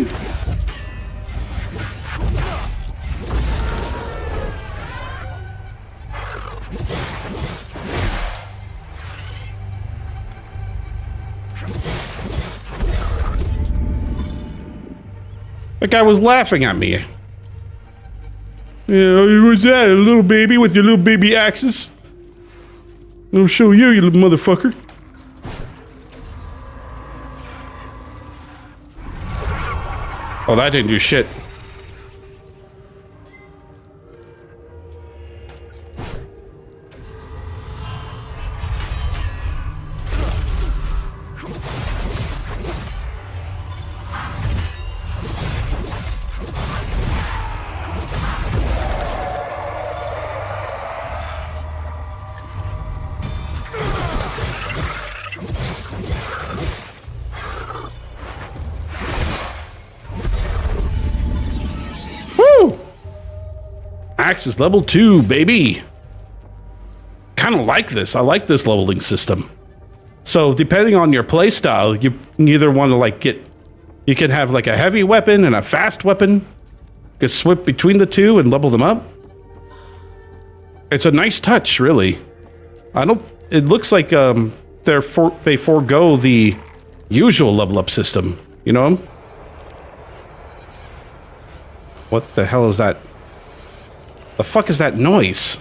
That guy was laughing at me. Yeah, what's that? A little baby with your little baby axes? I'll show you, you little motherfucker. Oh, that didn't do shit. Axe is level 2, baby. Kind of like this. I like this leveling system. So depending on your playstyle, you either want to like you can have like a heavy weapon and a fast weapon. You can switch between the two and level them up. It's a nice touch, really. It looks like they forego the usual level up system. You know? What the hell is that? The fuck is that noise?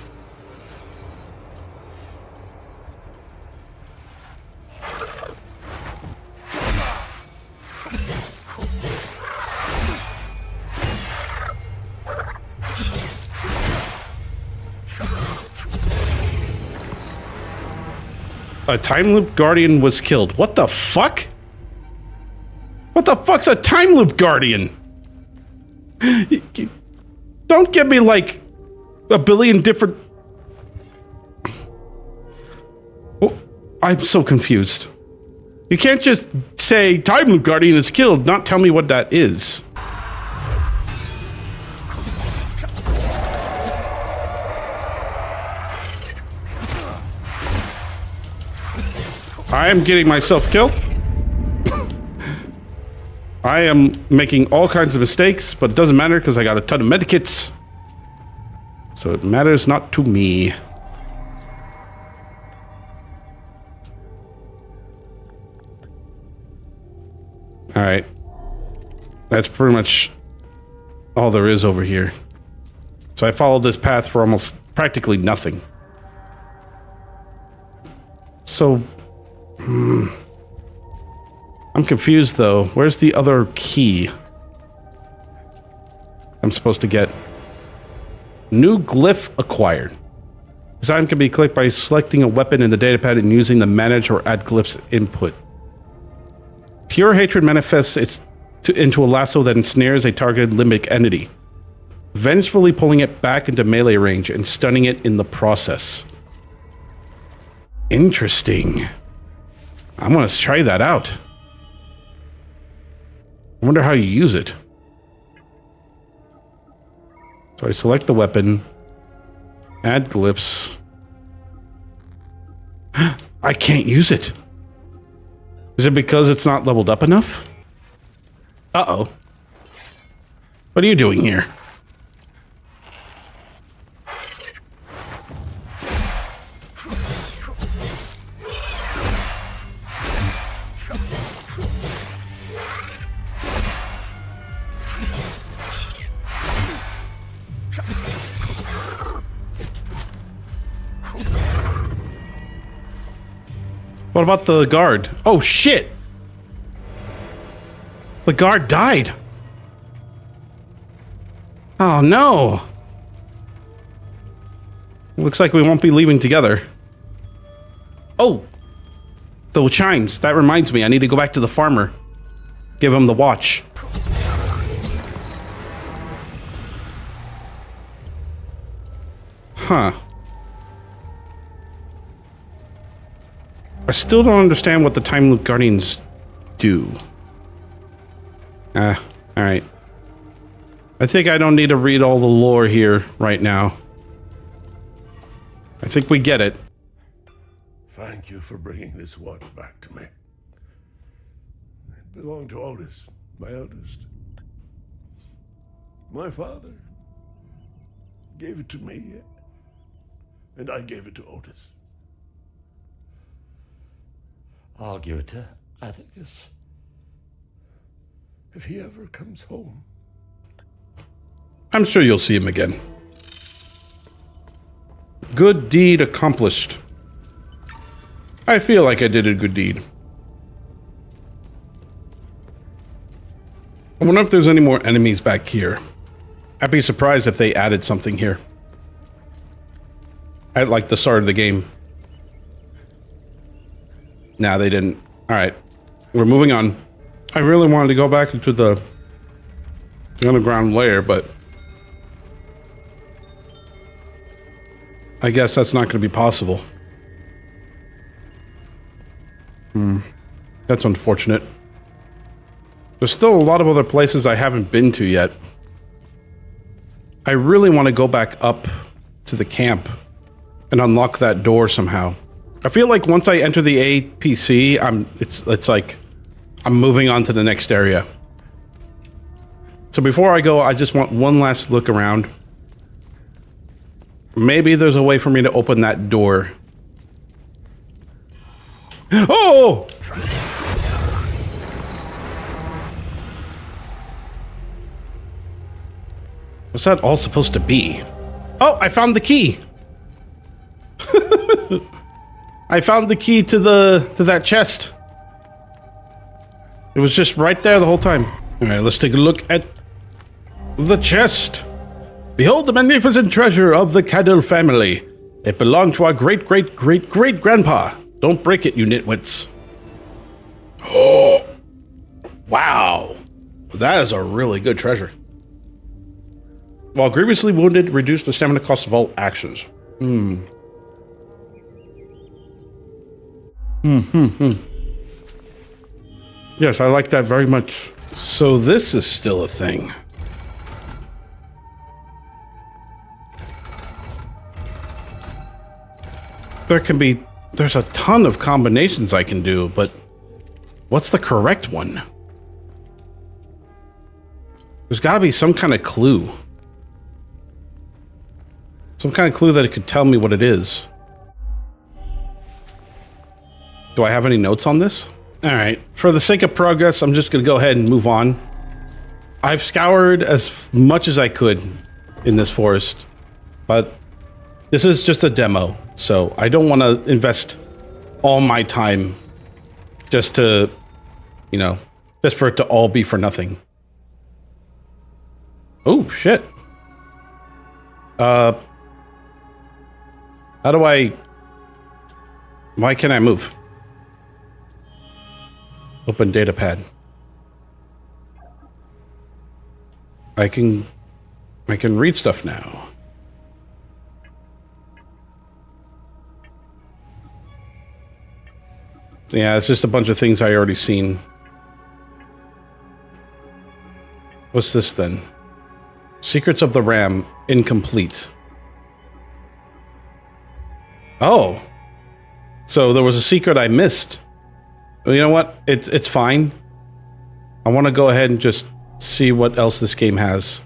A time loop guardian was killed. What the fuck? What the fuck's a time loop guardian? Don't give me like a billion different... Oh, I'm so confused. You can't just say time loop guardian is killed, not tell me what that is. I am getting myself killed. I am making all kinds of mistakes, but it doesn't matter because I got a ton of medikits. So it matters not to me. All right. That's pretty much all there is over here. So I followed this path for almost practically nothing. So... I'm confused though. Where's the other key I'm supposed to get? New glyph acquired. Design can be clicked by selecting a weapon in the datapad and using the manage or add glyphs input. Pure hatred manifests into a lasso that ensnares a targeted limbic entity. vengefully pulling it back into melee range and stunning it in the process. Interesting. I'm gonna try that out. I wonder how you use it. So I select the weapon, add glyphs. I can't use it. Is it because it's not leveled up enough? Uh-oh. What are you doing here? What about the guard? Oh, shit! The guard died. Oh, no. Looks like we won't be leaving together. Oh! The chimes. That reminds me, I need to go back to the farmer. Give him the watch. Huh. I still don't understand what the Time Loop Guardians do. Alright. I think I don't need to read all the lore here right now. I think we get it. Thank you for bringing this watch back to me. It belonged to Otis, my eldest. My father gave it to me, and I gave it to Otis. I'll give it to Atticus if he ever comes home. I'm sure you'll see him again. Good deed accomplished. I feel like I did a good deed. I wonder if there's any more enemies back here. I'd be surprised if they added something here. At like the start of the game. Nah, they didn't. Alright. We're moving on. I really wanted to go back into the underground lair, but I guess that's not going to be possible. That's unfortunate. There's still a lot of other places I haven't been to yet. I really want to go back up to the camp and unlock that door somehow. I feel like once I enter the APC, it's like I'm moving on to the next area. So before I go, I just want one last look around. Maybe there's a way for me to open that door. Oh! What's that all supposed to be? Oh, I found the key. I found the key to that chest. It was just right there the whole time. All right, let's take a look at the chest. Behold the magnificent treasure of the Cadell family. It belonged to our great-great-great-great-grandpa. Don't break it, you nitwits. Oh, wow. That is a really good treasure. While grievously wounded, reduce the stamina cost of all actions. Yes, I like that very much. So this is still a thing. There's a ton of combinations I can do, but what's the correct one? There's gotta be some kind of clue. Some kind of clue that it could tell me what it is. Do I have any notes on this? All right, for the sake of progress, I'm just gonna go ahead and move on. I've scoured as much as I could in this forest, but this is just a demo, so I don't want to invest all my time just to, just for it to all be for nothing. Oh, shit. How do why can't I move? Open data pad. I can I can read stuff now. Yeah, it's just a bunch of things I already seen. What's this then? Secrets of the Ram, incomplete. Oh. So there was a secret I missed. Well, you know what? It's fine. I want to go ahead and just see what else this game has.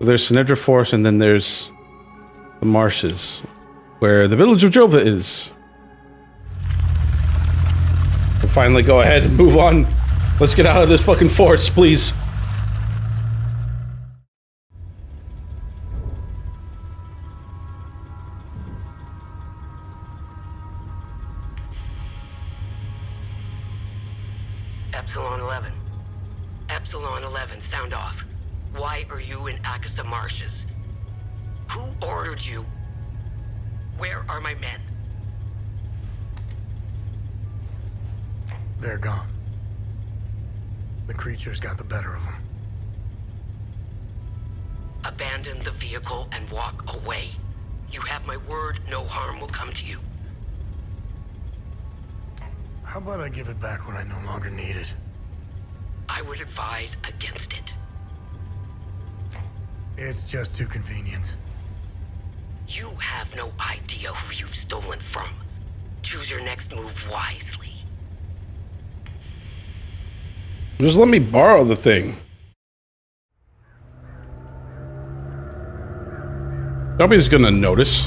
There's Sinedra Forest, and then there's the marshes, where the village of Jova is. We'll finally go ahead and move on. Let's get out of this fucking forest, please. Epsilon 11. Epsilon 11, sound off. Why are you in Akasa Marshes? Who ordered you? Where are my men? They're gone. The creatures got the better of them. Abandon the vehicle and walk away. You have my word, no harm will come to you. How about I give it back when I no longer need it? I would advise against it. It's just too convenient. You have no idea who you've stolen from. Choose your next move wisely. Just let me borrow the thing. Nobody's gonna notice.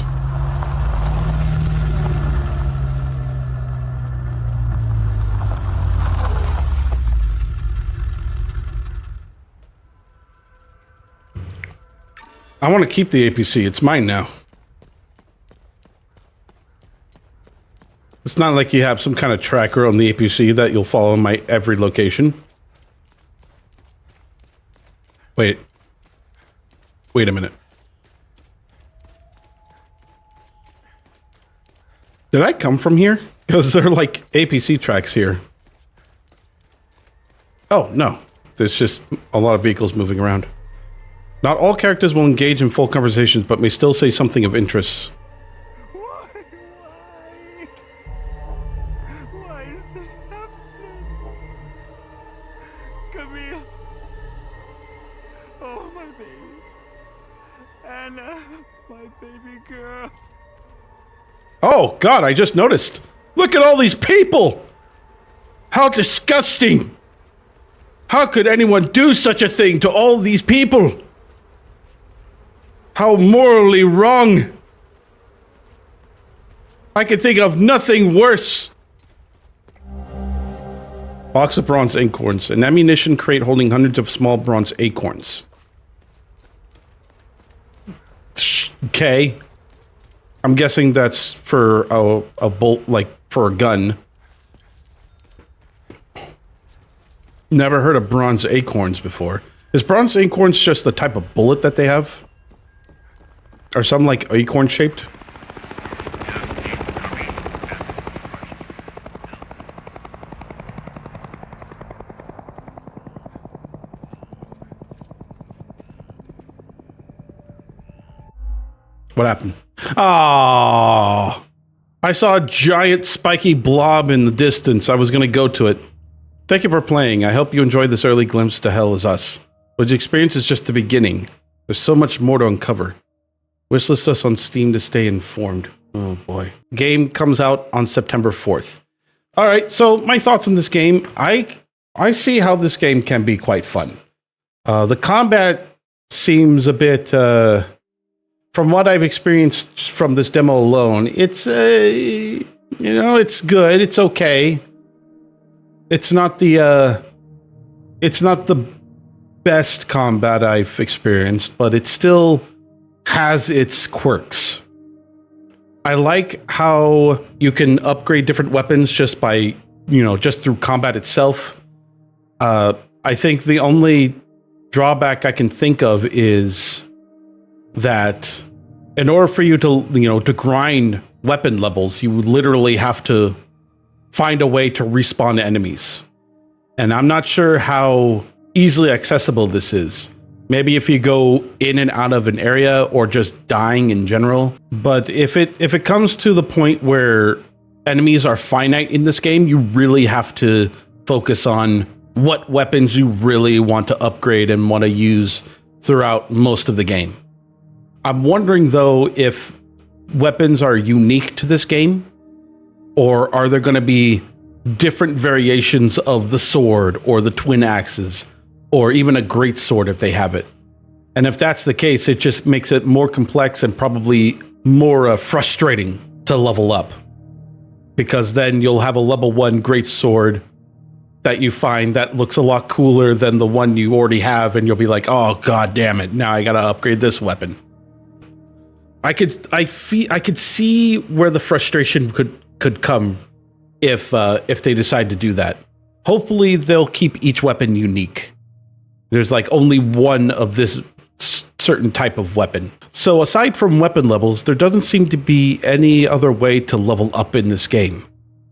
I want to keep the APC. It's mine now. It's not like you have some kind of tracker on the APC that you'll follow in my every location. Wait a minute. Did I come from here? Because there are like APC tracks here. Oh, no. There's just a lot of vehicles moving around. Not all characters will engage in full conversations, but may still say something of interest. Why is this happening? Camille. Oh, my baby. Anna, my baby girl. Oh, God, I just noticed. Look at all these people. How disgusting. How could anyone do such a thing to all these people? How morally wrong. I can think of nothing worse. Box of bronze acorns. An ammunition crate holding hundreds of small bronze acorns. Okay. I'm guessing that's for a bolt, like for a gun. Never heard of bronze acorns before. Is bronze acorns just the type of bullet that they have? Are some like acorn shaped? What happened? Ah, I saw a giant spiky blob in the distance. I was going to go to it. Thank you for playing. I hope you enjoyed this early glimpse to Hell Is Us. But the experience is just the beginning. There's so much more to uncover. Wishlist us on Steam to stay informed. Oh boy. Game comes out on September 4th. All right, so my thoughts on this game. I see how this game can be quite fun. The combat seems a bit, from what I've experienced from this demo alone, it's, it's good. It's okay. It's not the best combat I've experienced, but it still has its quirks. I like how you can upgrade different weapons just by, just through combat itself. I think the only drawback I can think of is that in order for you to grind weapon levels, you literally have to find a way to respawn enemies. And I'm not sure how easily accessible this is. Maybe if you go in and out of an area or just dying in general. But if it comes to the point where enemies are finite in this game, you really have to focus on what weapons you really want to upgrade and want to use throughout most of the game. I'm wondering though if weapons are unique to this game, or are there going to be different variations of the sword or the twin axes, or even a great sword if they have it. And if that's the case, it just makes it more complex and probably more frustrating to level up, because then you'll have a level 1 great sword that you find that looks a lot cooler than the one you already have, and you'll be like, oh god damn it, now I gotta upgrade this weapon. I could see where the frustration could come if they decide to do that. Hopefully they'll keep each weapon unique. There's like only one of this certain type of weapon. So aside from weapon levels, there doesn't seem to be any other way to level up in this game.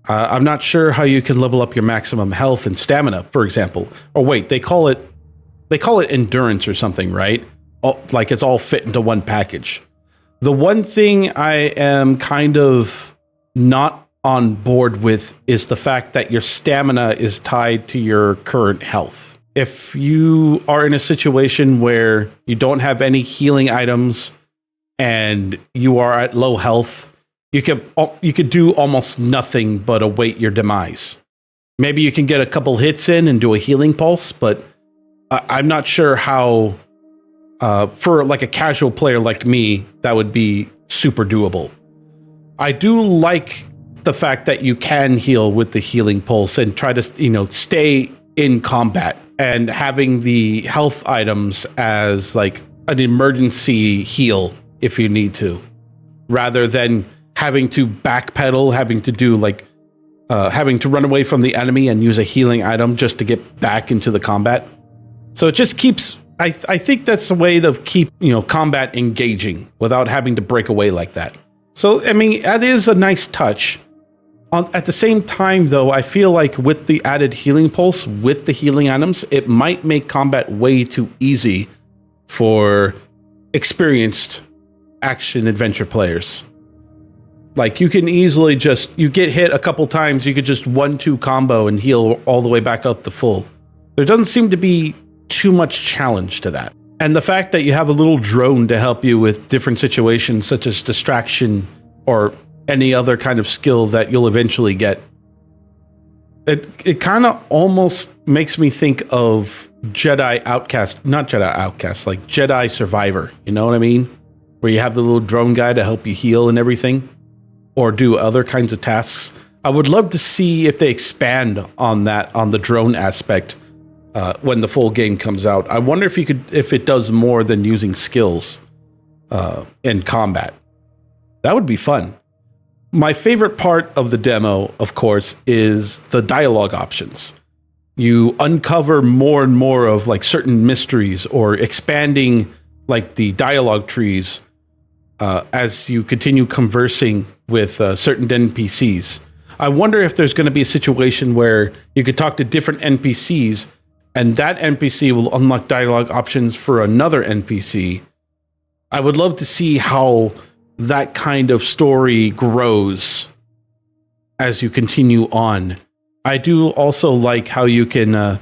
I'm not sure how you can level up your maximum health and stamina, for example. Or wait, they call it endurance or something, right? Like it's all fit into one package. The one thing I am kind of not on board with is the fact that your stamina is tied to your current health. If you are in a situation where you don't have any healing items and you are at low health, you could do almost nothing but await your demise. Maybe you can get a couple hits in and do a healing pulse, but I'm not sure how, for like a casual player like me, that would be super doable. I do like the fact that you can heal with the healing pulse and try to, stay in combat, and having the health items as like an emergency heal if you need to, rather than having to backpedal, having to do like having to run away from the enemy and use a healing item just to get back into the combat. So it just keeps, I think that's a way to keep, combat engaging without having to break away like that. So, I mean, that is a nice touch. At the same time, though, I feel like with the added healing pulse, with the healing items, it might make combat way too easy for experienced action adventure players. Like, you can easily you get hit a couple times, you could just 1-2 combo and heal all the way back up to full. There doesn't seem to be too much challenge to that. And the fact that you have a little drone to help you with different situations, such as distraction or any other kind of skill that you'll eventually get, it kind of almost makes me think of Jedi Outcast, not Jedi Outcast, like Jedi Survivor, you know what I mean? Where you have the little drone guy to help you heal and everything, or do other kinds of tasks. I would love to see if they expand on that, on the drone aspect, when the full game comes out. I wonder if it does more than using skills in combat. That would be fun. My favorite part of the demo, of course, is the dialogue options. You uncover more and more of like certain mysteries, or expanding like the dialogue trees as you continue conversing with certain NPCs. I wonder if there's going to be a situation where you could talk to different NPCs, and that NPC will unlock dialogue options for another NPC. I would love to see how that kind of story grows as you continue on. I do also like how you can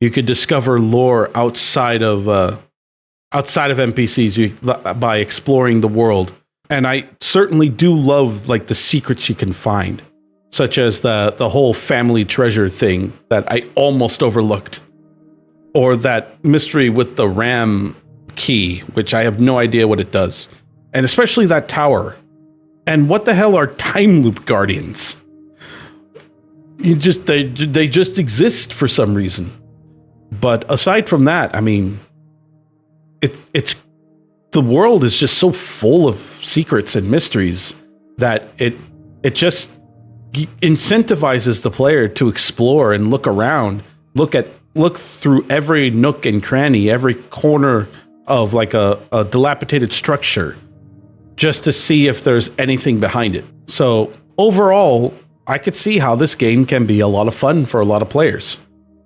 discover lore outside of NPCs by exploring the world. And I certainly do love like the secrets you can find, such as the whole family treasure thing that I almost overlooked, or that mystery with the RAM key, which I have no idea what it does. And especially that tower. And what the hell are time loop guardians? They just exist for some reason. But aside from that, I mean, it's the world is just so full of secrets and mysteries that it just incentivizes the player to explore and look around, look through every nook and cranny, every corner of like a dilapidated structure, just to see if there's anything behind it. So overall, I could see how this game can be a lot of fun for a lot of players.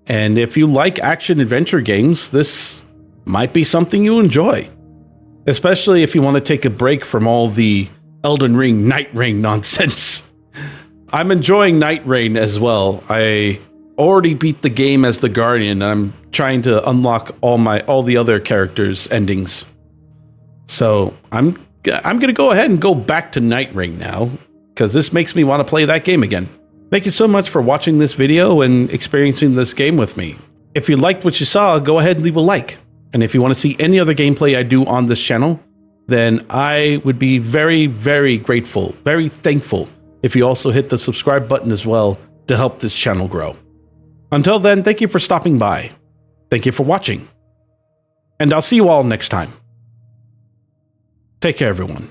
And if you like action-adventure games, this might be something you enjoy. Especially if you want to take a break from all the Elden Ring, Night Rain nonsense. I'm enjoying Night Rain as well. I already beat the game as the Guardian, and I'm trying to unlock all the other characters' endings. So I'm gonna go ahead and go back to Night Rain now, because this makes me want to play that game again. Thank you so much for watching this video and experiencing this game with me. If you liked what you saw, go ahead and leave a like. And if you want to see any other gameplay I do on this channel, then I would be very, very grateful, very thankful if you also hit the subscribe button as well to help this channel grow. Until then, thank you for stopping by. Thank you for watching. And I'll see you all next time. Take care, everyone.